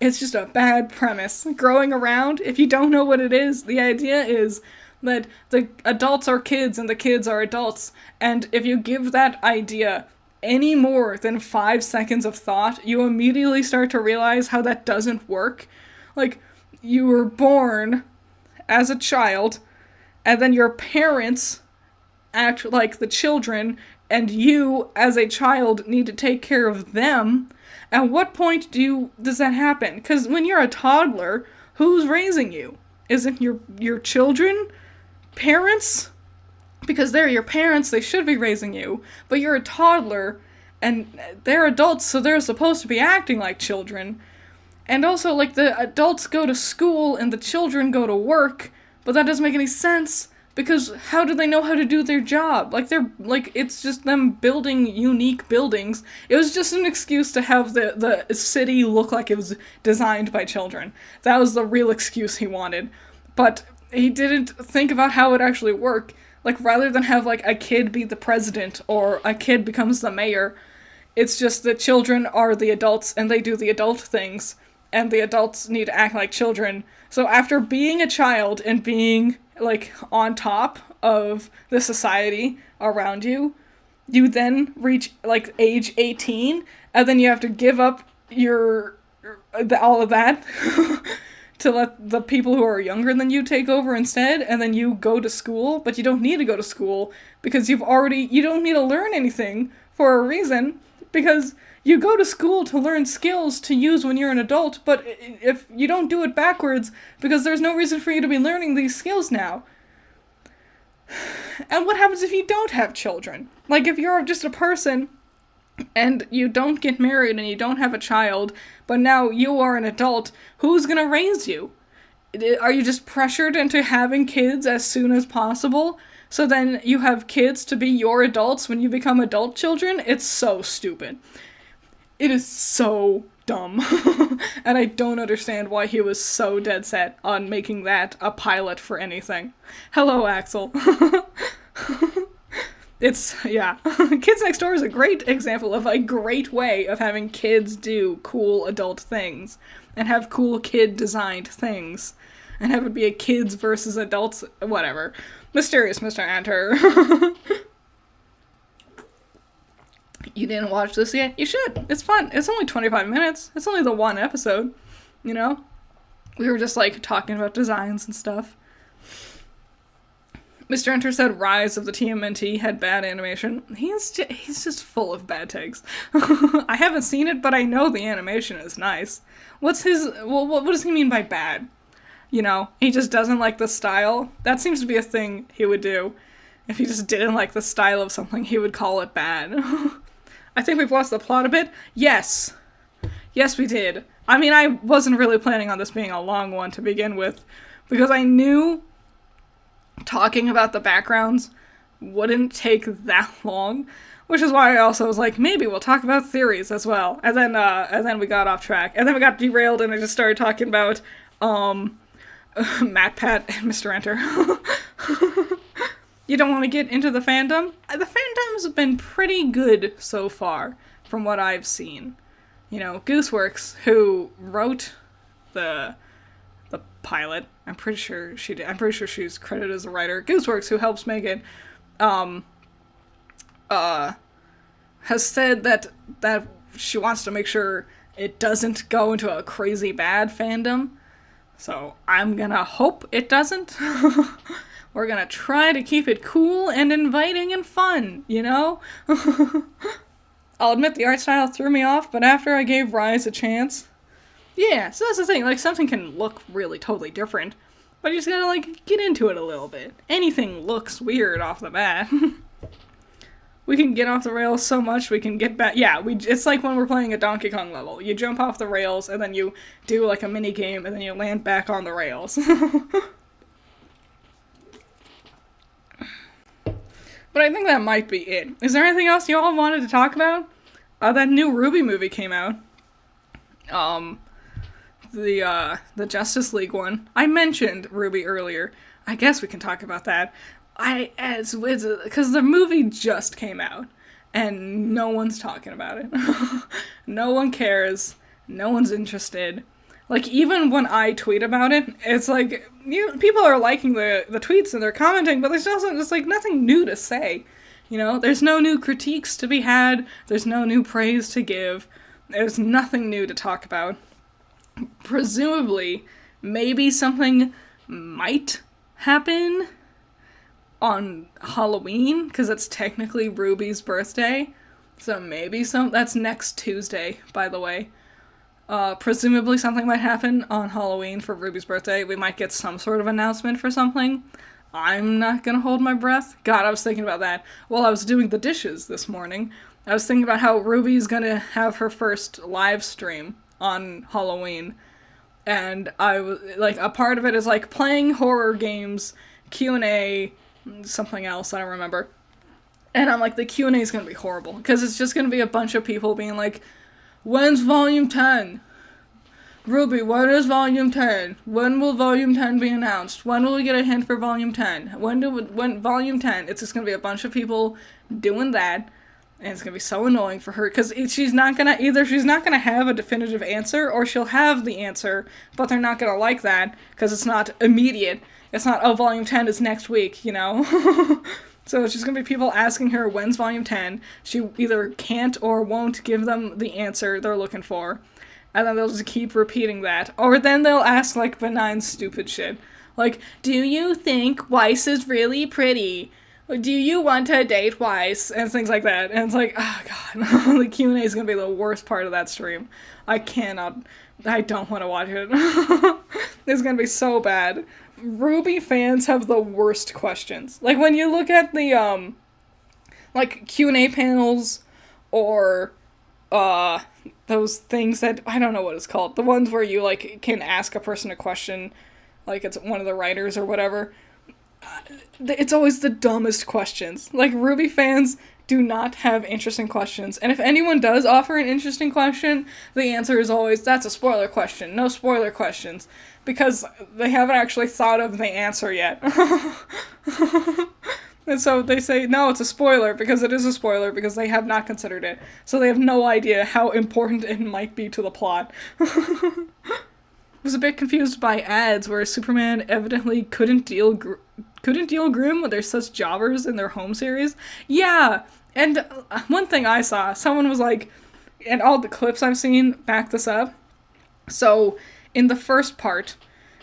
Growing around, if you don't know what it is, the idea is that the adults are kids and the kids are adults. And if you give that idea any more than 5 seconds of thought, you immediately start to realize how that doesn't work. Like, you were born as a child, and then your parents act like the children, and you, as a child, need to take care of them. At what point does that happen? Because when you're a toddler, who's raising you? Is it your children? Parents? Because they're your parents, they should be raising you. But you're a toddler, and they're adults, so they're supposed to be acting like children. And also, like, the adults go to school and the children go to work, but that doesn't make any sense, because how do they know how to do their job? It's just them building unique buildings. It was just an excuse to have the city look like it was designed by children. That was the real excuse he wanted. But he didn't think about how it actually worked. Like, rather than have, like, a kid be the president or a kid becomes the mayor, it's just that children are the adults and they do the adult things, and the adults need to act like children. So after being a child and being, like, on top of the society around you, you then reach, like, age 18, and then you have to give up all of that to let the people who are younger than you take over instead, and then you go to school, but you don't need to go to school because you don't need to learn anything for a reason, because you go to school to learn skills to use when you're an adult, but if you don't do it backwards, because there's no reason for you to be learning these skills now. And what happens if you don't have children? Like, if you're just a person and you don't get married and you don't have a child, but now you are an adult, who's gonna raise you? Are you just pressured into having kids as soon as possible? So then you have kids to be your adults when you become adult children? It's so stupid. It is so dumb. And I don't understand why he was so dead set on making that a pilot for anything. Hello, Axel. Yeah. Kids Next Door is a great example of a great way of having kids do cool adult things. And have cool kid-designed things. And have it be a kids versus adults, whatever. Mysterious Mr. Enter. You didn't watch this yet? You should. It's fun. It's only 25 minutes. It's only the one episode, you know? We were just, like, talking about designs and stuff. Mr. Enter said Rise of the TMNT had bad animation. He's just full of bad takes. I haven't seen it, but I know the animation is nice. What does he mean by bad? You know, he just doesn't like the style? That seems to be a thing he would do. If he just didn't like the style of something, he would call it bad. I think we've lost the plot a bit. Yes. Yes, we did. I mean, I wasn't really planning on this being a long one to begin with, because I knew talking about the backgrounds wouldn't take that long, which is why I also was like, maybe we'll talk about theories as well. And then we got off track. And then we got derailed and I just started talking about, MatPat and Mr. Enter. You don't want to get into the fandom? The fandom's been pretty good so far, from what I've seen. You know, Gooseworks, who wrote the pilot, I'm pretty sure she did. I'm pretty sure she's credited as a writer. Gooseworks, who helps make it, has said that she wants to make sure it doesn't go into a crazy bad fandom. So I'm gonna hope it doesn't. We're gonna try to keep it cool and inviting and fun, you know? I'll admit the art style threw me off, but after I gave Rise a chance... Yeah, so that's the thing, like, something can look really totally different, but you just gotta, like, get into it a little bit. Anything looks weird off the bat. We can get off the rails so much, we can get back... Yeah, it's like when we're playing a Donkey Kong level. You jump off the rails, and then you do, like, a mini-game, and then you land back on the rails. But I think that might be it. Is there anything else you all wanted to talk about? That new RWBY movie came out. The Justice League one. I mentioned RWBY earlier. I guess we can talk about that. Because the movie just came out, and no one's talking about it. No one cares. No one's interested. Like, even when I tweet about it, it's like, people are liking the tweets and they're commenting, but there's also just, like, nothing new to say. You know, there's no new critiques to be had, there's no new praise to give, there's nothing new to talk about. Presumably, maybe something might happen on Halloween, because it's technically Ruby's birthday, so maybe that's next Tuesday, by the way. Presumably something might happen on Halloween for Ruby's birthday. We might get some sort of announcement for something. I'm not gonna hold my breath. God, I was thinking about that while I was doing the dishes this morning. I was thinking about how Ruby's gonna have her first live stream on Halloween. And I was, like, a part of it is, like, playing horror games, Q&A, something else, I don't remember. And I'm like, the Q&A is gonna be horrible, because it's just gonna be a bunch of people being like, when's Volume 10? RWBY, when is Volume 10? When will Volume 10 be announced? When will we get a hint for Volume 10? When Volume 10? It's just gonna be a bunch of people doing that, and it's gonna be so annoying for her, because she's not gonna have a definitive answer, or she'll have the answer, but they're not gonna like that, because it's not immediate. It's not, oh, Volume 10 is next week, you know? So it's just gonna be people asking her, when's Volume 10? She either can't or won't give them the answer they're looking for. And then they'll just keep repeating that. Or then they'll ask, like, benign, stupid shit. Like, do you think Weiss is really pretty? Do you want to date Weiss? And things like that. And it's like, oh god, the Q&A is going to be the worst part of that stream. I don't want to watch it. It's going to be so bad. RWBY fans have the worst questions. Like, when you look at the, like, Q&A panels, or, those things that, I don't know what it's called. The ones where you, like, can ask a person a question, like it's one of the writers or whatever. It's always the dumbest questions. Like, RWBY fans do not have interesting questions. And if anyone does offer an interesting question, the answer is always, that's a spoiler question. No spoiler questions. Because they haven't actually thought of the answer yet. And so they say, no, it's a spoiler, because it is a spoiler, because they have not considered it. So they have no idea how important it might be to the plot. I was a bit confused by ads where Superman evidently couldn't deal grim when there's such jobbers in their home series. Yeah, and one thing I saw, someone was like, and all the clips I've seen back this up. So, in the first part,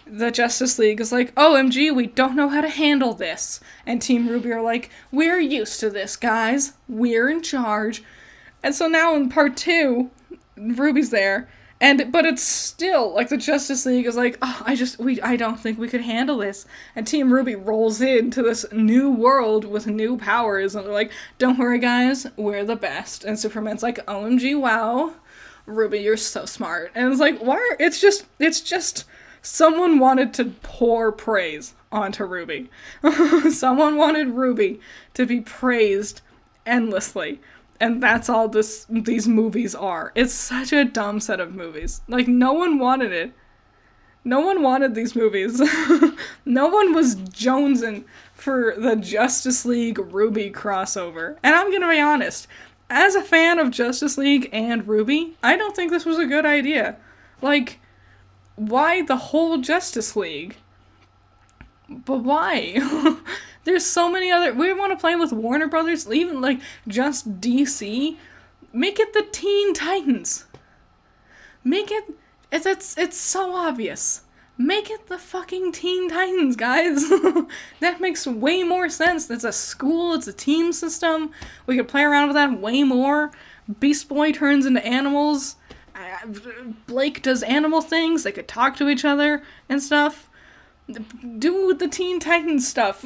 the Justice League is like, OMG, we don't know how to handle this. And Team RWBY are like, we're used to this, guys. We're in charge. And so now in part 2, RWBY's there, but it's still, like, the Justice League is like, oh, I don't think we could handle this. And Team RWBY rolls into this new world with new powers, and they're like, don't worry, guys, we're the best. And Superman's like, OMG, wow, RWBY, you're so smart. And it's like, why? It's just someone wanted to pour praise onto RWBY. Someone wanted RWBY to be praised endlessly. And that's all these movies are. It's such a dumb set of movies. Like, no one wanted it. No one wanted these movies. No one was jonesing for the Justice League RWBY crossover. And I'm gonna be honest, as a fan of Justice League and RWBY, I don't think this was a good idea. Like, why the whole Justice League? But why? There's so many other... We want to play with Warner Brothers, even, like, just DC. Make it the Teen Titans. Make it... It's so obvious. Make it the fucking Teen Titans, guys. That makes way more sense. It's a school, it's a team system. We could play around with that way more. Beast Boy turns into animals. Blake does animal things. They could talk to each other and stuff. Do the Teen Titans stuff.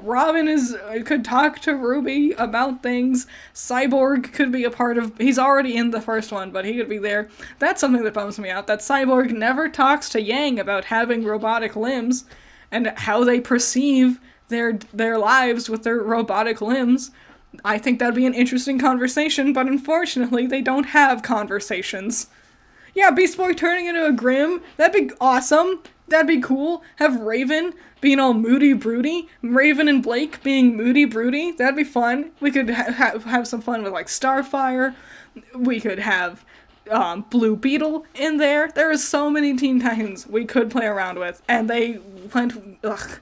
Robin could talk to RWBY about things. Cyborg could be a part of... He's already in the first one, but he could be there. That's something that bums me out, that Cyborg never talks to Yang about having robotic limbs and how they perceive their lives with their robotic limbs. I think that'd be an interesting conversation, but unfortunately they don't have conversations. Yeah, Beast Boy turning into a Grimm, that'd be awesome. That'd be cool. Have Raven being all moody broody. Raven and Blake being moody broody. That'd be fun. We could have some fun with, like, Starfire. We could have Blue Beetle in there. There are so many Teen Titans we could play around with. And they went... Ugh.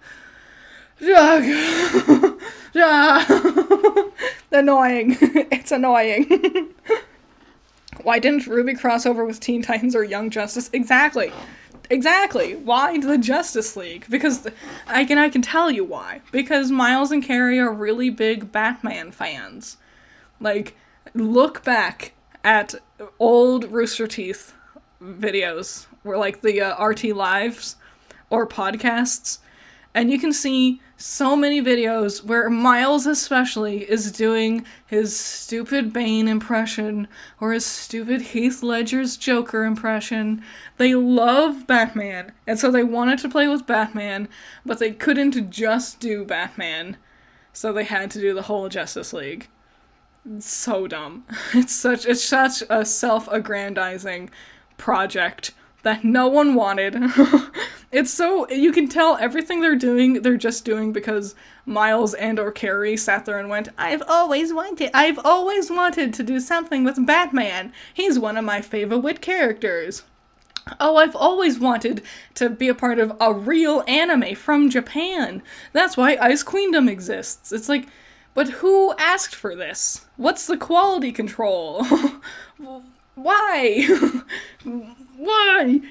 Annoying. It's annoying. Why didn't RWBY cross over with Teen Titans or Young Justice? Exactly. Why the Justice League? Because I can tell you why. Because Miles and Carrie are really big Batman fans. Like, look back at old Rooster Teeth videos, where, like, the RT Lives or podcasts, and you can see so many videos where Miles especially is doing his stupid Bane impression or his stupid Heath Ledger's Joker impression. They love Batman, and so they wanted to play with Batman, but they couldn't just do Batman, so they had to do the whole Justice League. It's so dumb. It's such a self-aggrandizing project that no one wanted. It's so... You can tell everything they're just doing because Miles and or Carrie sat there and went, I've always wanted to do something with Batman. He's one of my favorite characters. Oh, I've always wanted to be a part of a real anime from Japan. That's why Ice Queendom exists. It's like, but who asked for this? What's the quality control? Why?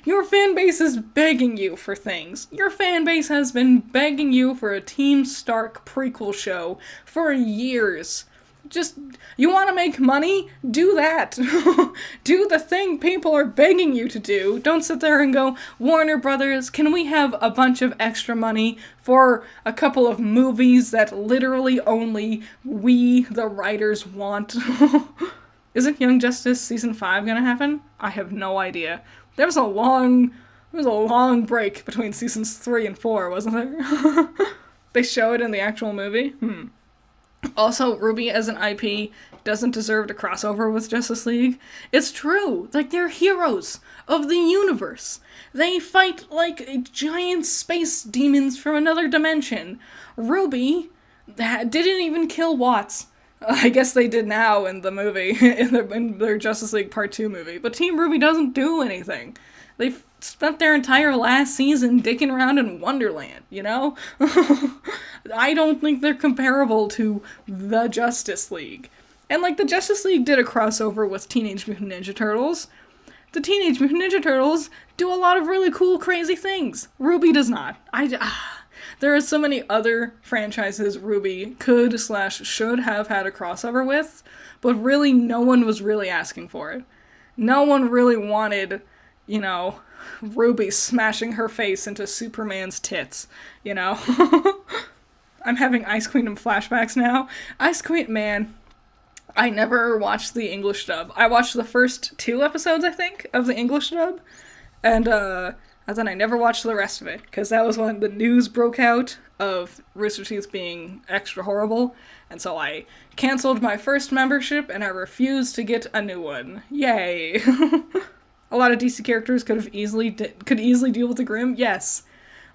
Your fan base is begging you for things. Your fan base has been begging you for a Team Stark prequel show for years. Just, you want to make money? Do that. Do the thing people are begging you to do. Don't sit there and go, Warner Brothers, can we have a bunch of extra money for a couple of movies that literally only we, the writers, want? Isn't Young Justice Season 5 gonna happen? I have no idea. There was a long break between Seasons 3 and 4, wasn't there? They show it in the actual movie? Also, RWBY as an IP doesn't deserve to crossover with Justice League. It's true. Like, they're heroes of the universe. They fight like giant space demons from another dimension. RWBY didn't even kill Watts. I guess they did now in the movie, in their Justice League Part 2 movie. But Team RWBY doesn't do anything. They've spent their entire last season dicking around in Wonderland, you know? I don't think they're comparable to the Justice League. And, like, the Justice League did a crossover with Teenage Mutant Ninja Turtles. The Teenage Mutant Ninja Turtles do a lot of really cool, crazy things. RWBY does not. There are so many other franchises RWBY could/should have had a crossover with, but really no one was really asking for it. No one really wanted, you know, RWBY smashing her face into Superman's tits, you know? I'm having Ice Queen flashbacks now. Ice Queen, man, I never watched the English dub. I watched the first 2 episodes, I think, of the English dub, and then I never watched the rest of it, because that was when the news broke out of Rooster Teeth being extra horrible, and so I canceled my first membership, and I refused to get a new one. Yay! A lot of DC characters could easily deal with the Grimm. Yes.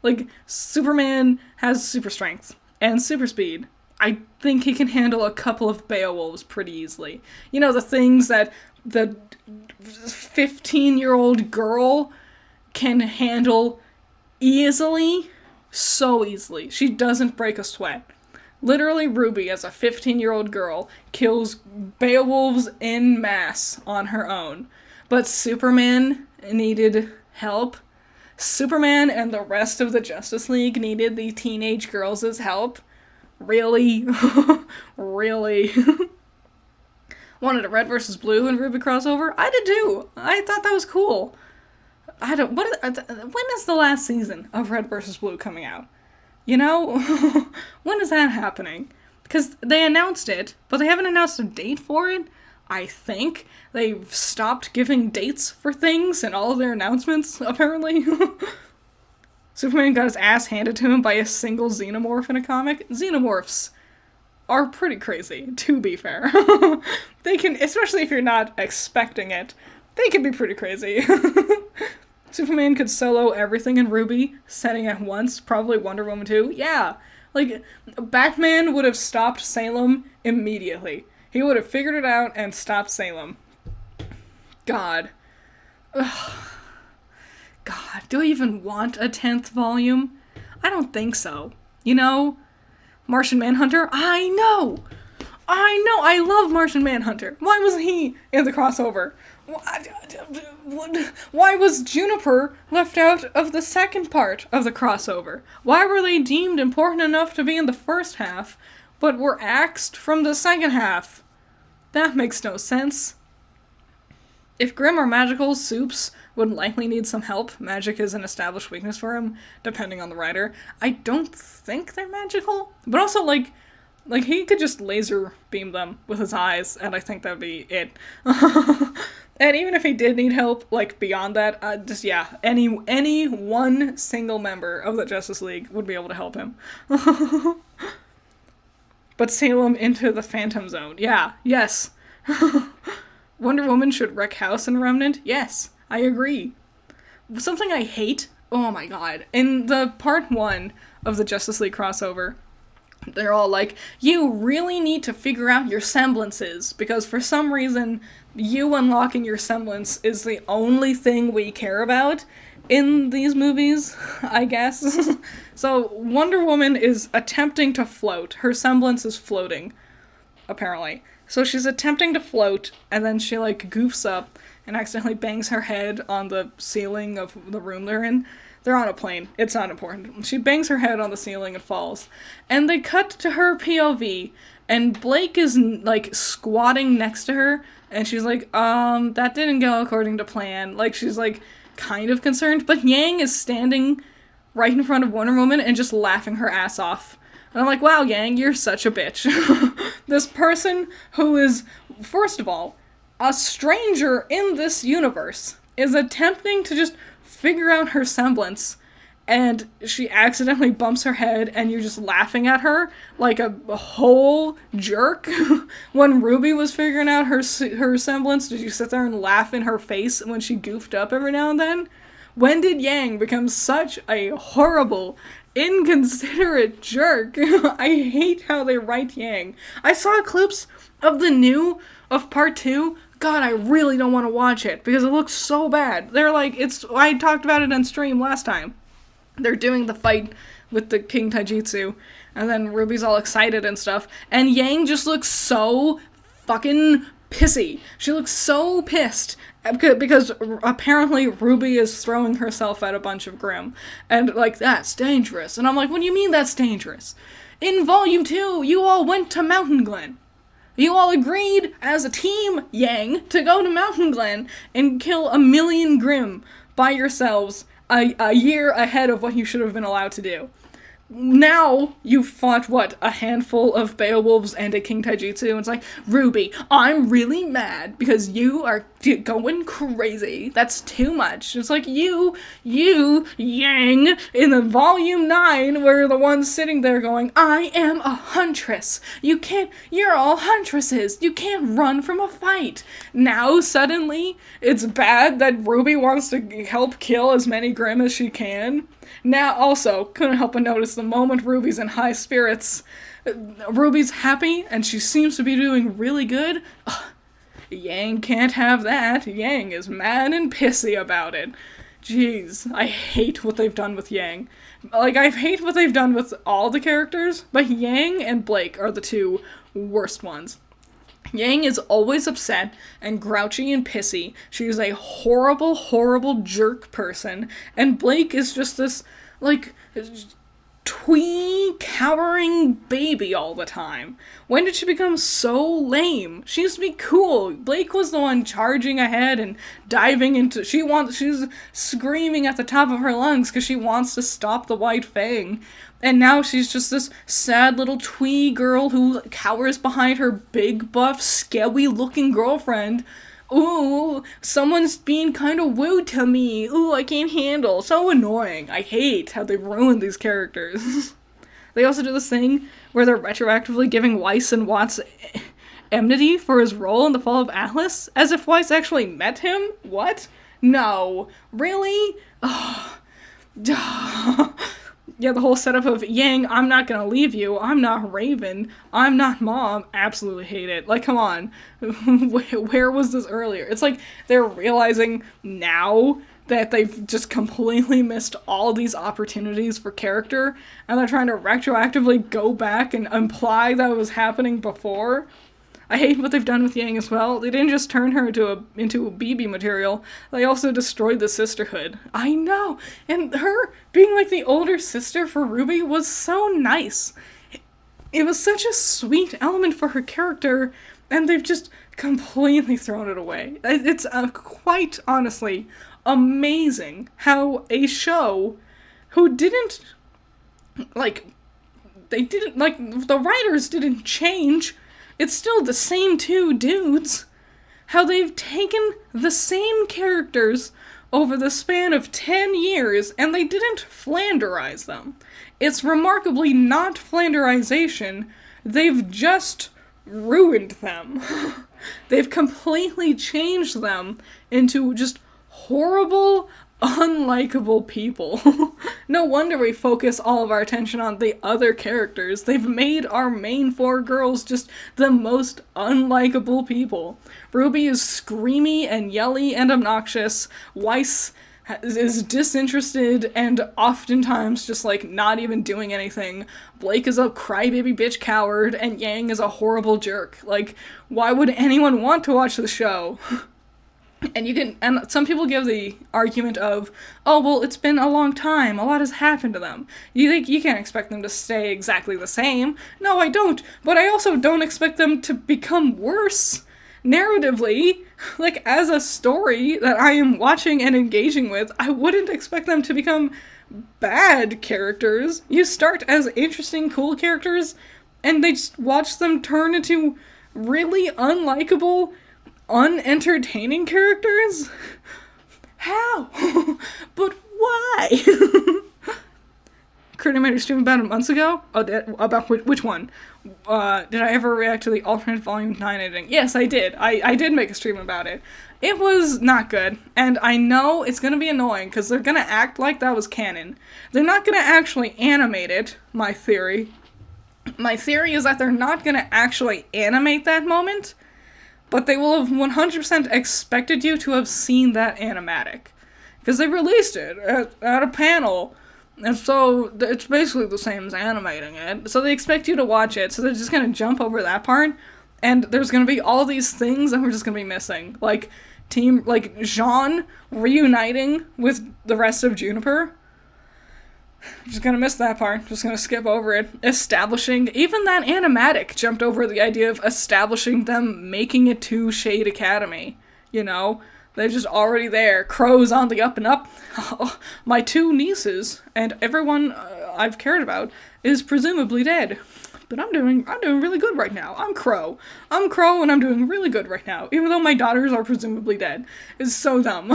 Like, Superman has super strength and super speed. I think he can handle a couple of Beowulfs pretty easily. You know, the things that the 15-year-old girl can handle easily. So easily. She doesn't break a sweat. Literally, RWBY, as a 15-year-old girl, kills Beowulfs en masse on her own. But Superman needed help. Superman and the rest of the Justice League needed the teenage girls' help. Really? Really? Wanted a Red vs. Blue and RWBY crossover? I did too. I thought that was cool. When is the last season of Red vs. Blue coming out? You know? When is that happening? Because they announced it, but they haven't announced a date for it. I think they've stopped giving dates for things in all of their announcements, apparently. Superman got his ass handed to him by a single xenomorph in a comic. Xenomorphs are pretty crazy, to be fair. They can, especially if you're not expecting it, they can be pretty crazy. Superman could solo everything in RWBY, setting at once, probably Wonder Woman too. Yeah, like, Batman would have stopped Salem immediately. He would have figured it out and stopped Salem. God. Ugh. God, do I even want a 10th volume? I don't think so. You know? Martian Manhunter? I know! I love Martian Manhunter. Why wasn't he in the crossover? Why was Juniper left out of the second part of the crossover? Why were they deemed important enough to be in the first half, but were axed from the second half? That makes no sense. If Grimm are magical, Soups would likely need some help. Magic is an established weakness for him, depending on the writer. I don't think they're magical, but also, like he could just laser beam them with his eyes, and I think that'd be it. And even if he did need help, like, beyond that, any one single member of the Justice League would be able to help him. But Salem into the Phantom Zone. Yeah, yes. Wonder Woman should wreck house in Remnant? Yes, I agree. Something I hate, oh my god, in the part 1 of the Justice League crossover, they're all like, you really need to figure out your semblances, because for some reason, you unlocking your semblance is the only thing we care about in these movies, I guess. So, Wonder Woman is attempting to float. Her semblance is floating, apparently. So she's attempting to float, and then she, like, goofs up, and accidentally bangs her head on the ceiling of the room they're in. They're on a plane. It's not important. She bangs her head on the ceiling and falls. And they cut to her POV, and Blake is, like, squatting next to her, and she's like, that didn't go according to plan. Like, she's, like, kind of concerned, but Yang is standing right in front of Wonder Woman and just laughing her ass off. And I'm like, wow, Yang, you're such a bitch. This person who is, first of all, a stranger in this universe is attempting to just figure out her semblance, and she accidentally bumps her head, and you're just laughing at her like a whole jerk. When RWBY was figuring out her semblance, did you sit there and laugh in her face when she goofed up every now and then? When did Yang become such a horrible, inconsiderate jerk? I hate how they write Yang. I saw clips of part 2. God, I really don't want to watch it, because it looks so bad. They're like, I talked about it on stream last time. They're doing the fight with the King Taijutsu, and then Ruby's all excited and stuff, and Yang just looks so fucking pissy. She looks so pissed, because apparently RWBY is throwing herself at a bunch of Grimm, and, like, that's dangerous. And I'm like, what do you mean that's dangerous? In Volume 2, you all went to Mountain Glen. You all agreed, as a team, Yang, to go to Mountain Glen and kill 1 million Grimm by yourselves a year ahead of what you should have been allowed to do. Now, you've fought, what, a handful of Beowulfs and a King Taijutsu, and it's like, RWBY, I'm really mad because you are going crazy. That's too much. It's like, you, Yang, in the Volume 9, were the ones sitting there going, I am a huntress. You're all huntresses. You can't run from a fight. Now, suddenly, it's bad that RWBY wants to help kill as many Grimm as she can. Now, also, couldn't help but notice the moment RWBY's in high spirits, RWBY's happy, and she seems to be doing really good. Ugh, Yang can't have that. Yang is mad and pissy about it. Jeez, I hate what they've done with Yang. Like, I hate what they've done with all the characters, but Yang and Blake are the two worst ones. Yang is always upset and grouchy and pissy. She is a horrible, horrible jerk person. And Blake is just this, like, twee, cowering baby all the time. When did she become so lame? She used to be cool. Blake was the one charging ahead and diving into... She's screaming at the top of her lungs because she wants to stop the White Fang. And now she's just this sad little twee girl who cowers behind her big, buff, scabby-looking girlfriend. Ooh, someone's being kind of wooed to me. Ooh, I can't handle. So annoying. I hate how they ruined these characters. They also do this thing where they're retroactively giving Weiss and Watts enmity for his role in the Fall of Atlas, as if Weiss actually met him? What? No. Really? Oh. Yeah, the whole setup of, Yang, I'm not gonna leave you, I'm not Raven, I'm not Mom, absolutely hate it. Like, come on. Where was this earlier? It's like they're realizing now that they've just completely missed all these opportunities for character, and they're trying to retroactively go back and imply that it was happening before. I hate what they've done with Yang as well. They didn't just turn her into a BB material, they also destroyed the sisterhood. I know! And her being like the older sister for RWBY was so nice. It was such a sweet element for her character, and they've just completely thrown it away. It's quite honestly amazing how a show who didn't, like, the writers didn't change. It's still the same two dudes. How they've taken the same characters over the span of 10 years and they didn't Flanderize them. It's remarkably not Flanderization. They've just ruined them. They've completely changed them into just horrible, unlikable people. No wonder we focus all of our attention on the other characters. They've made our main 4 girls just the most unlikable people. RWBY is screamy and yelly and obnoxious. Weiss is disinterested and oftentimes just, like, not even doing anything. Blake is a crybaby bitch coward, and Yang is a horrible jerk. Like, why would anyone want to watch the show? And some people give the argument of, oh, well, it's been a long time, a lot has happened to them. You can't expect them to stay exactly the same. No, I don't, but I also don't expect them to become worse. Narratively, like, as a story that I am watching and engaging with, I wouldn't expect them to become bad characters. You start as interesting, cool characters, and they just watch them turn into really unlikable, unentertaining characters? How? But why? Critter made a stream about it months ago? Oh, about which one? Did I ever react to the alternate volume 9 editing? Yes, I did. I did make a stream about it. It was not good, and I know it's gonna be annoying, because they're gonna act like that was canon. They're not gonna actually animate it, my theory. My theory is that they're not gonna actually animate that moment, but they will have 100% expected you to have seen that animatic. Because they released it at a panel, and so it's basically the same as animating it. So they expect you to watch it, so they're just gonna jump over that part, and there's gonna be all these things that we're just gonna be missing. Like, Jean reuniting with the rest of Juniper. I'm just gonna miss that part. Just gonna skip over it. Establishing, even that animatic jumped over the idea of establishing them making it to Shade Academy. You know? They're just already there. Crow's on the up and up. My 2 nieces and everyone I've cared about is presumably dead. But I'm doing really good right now. I'm Crow and I'm doing really good right now. Even though my daughters are presumably dead. It's so dumb.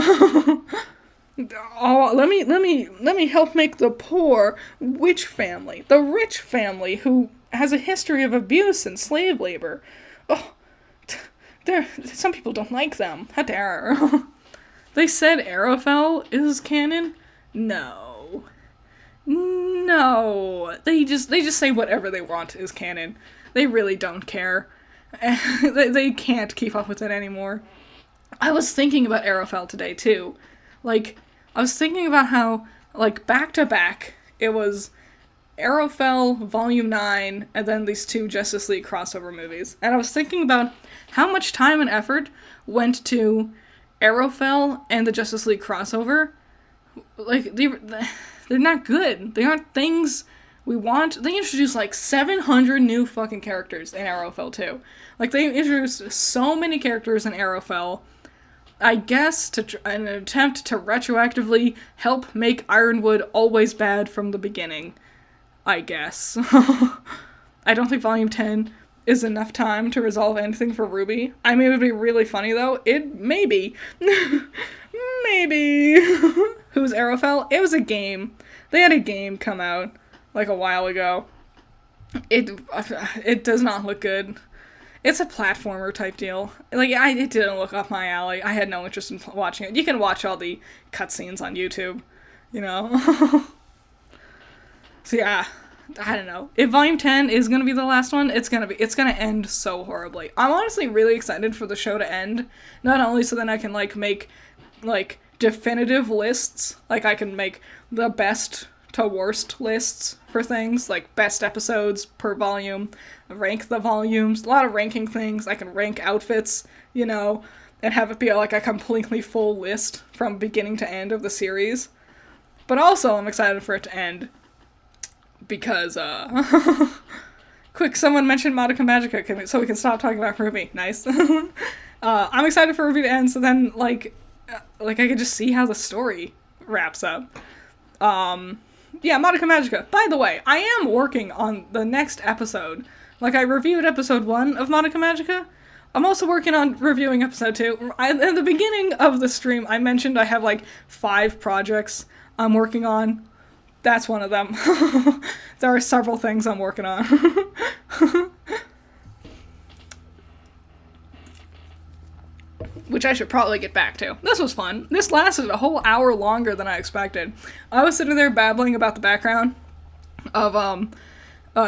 Oh, let me help make the poor witch family, the rich family who has a history of abuse and slave labor. Oh, some people don't like them. How dare. They said Arrowfell is canon? No. They just say whatever they want is canon. They really don't care. They can't keep up with it anymore. I was thinking about Arrowfell today, too. Like, I was thinking about how, like, back-to-back, it was Arrowfell Volume 9, and then these 2 Justice League crossover movies. And I was thinking about how much time and effort went to Arrowfell and the Justice League crossover. Like, they're not good. They aren't things we want. They introduced, like, 700 new fucking characters in Arrowfell, too. Like, they introduced so many characters in Arrowfell, I guess, in an attempt to retroactively help make Ironwood always bad from the beginning. I guess. I don't think Volume 10 is enough time to resolve anything for RWBY. I mean, it would be really funny, though. Maybe. Maybe. Who's Arrowfell? It was a game. They had a game come out, like, a while ago. It does not look good. It's a platformer type deal. Like, it didn't look up my alley. I had no interest in watching it. You can watch all the cutscenes on YouTube, you know? So yeah, I don't know. If Volume 10 is gonna be the last one, it's gonna end so horribly. I'm honestly really excited for the show to end. Not only so then I can, like, make, like, definitive lists. Like, I can make the best to worst lists for things, like best episodes per volume, rank the volumes, a lot of ranking things. I can rank outfits, you know, and have it be like a completely full list from beginning to end of the series. But also, I'm excited for it to end because, quick, someone mentioned Madoka Magica, so we can stop talking about RWBY. Nice. I'm excited for RWBY to end, so then, like I could just see how the story wraps up. Yeah, Madoka Magica. By the way, I am working on the next episode. Like, I reviewed episode 1 of Madoka Magica. I'm also working on reviewing episode 2. At the beginning of the stream, I mentioned I have, like, 5 projects I'm working on. That's one of them. There are several things I'm working on. Which I should probably get back to. This was fun. This lasted a whole hour longer than I expected. I was sitting there babbling about the background of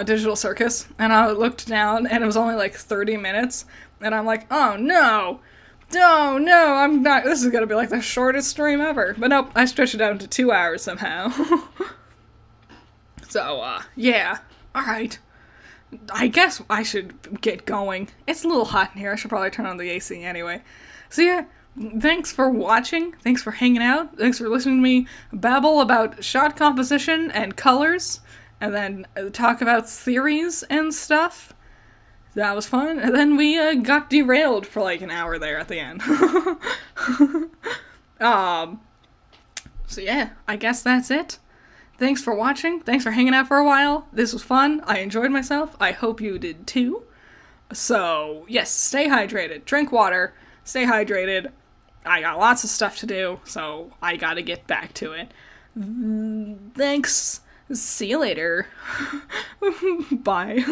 Digital Circus, and I looked down, and it was only like 30 minutes, and I'm like, oh no, I'm not, this is gonna be like the shortest stream ever. But nope, I stretched it out to 2 hours somehow. So, yeah, alright. I guess I should get going. It's a little hot in here, I should probably turn on the AC anyway. So yeah, thanks for watching. Thanks for hanging out. Thanks for listening to me babble about shot composition and colors, and then talk about theories and stuff. That was fun. And then we got derailed for like an hour there at the end. So yeah, I guess that's it. Thanks for watching. Thanks for hanging out for a while. This was fun. I enjoyed myself. I hope you did too. So, yes, stay hydrated. Drink water. Stay hydrated. I got lots of stuff to do, so I gotta get back to it. Thanks. See you later. Bye.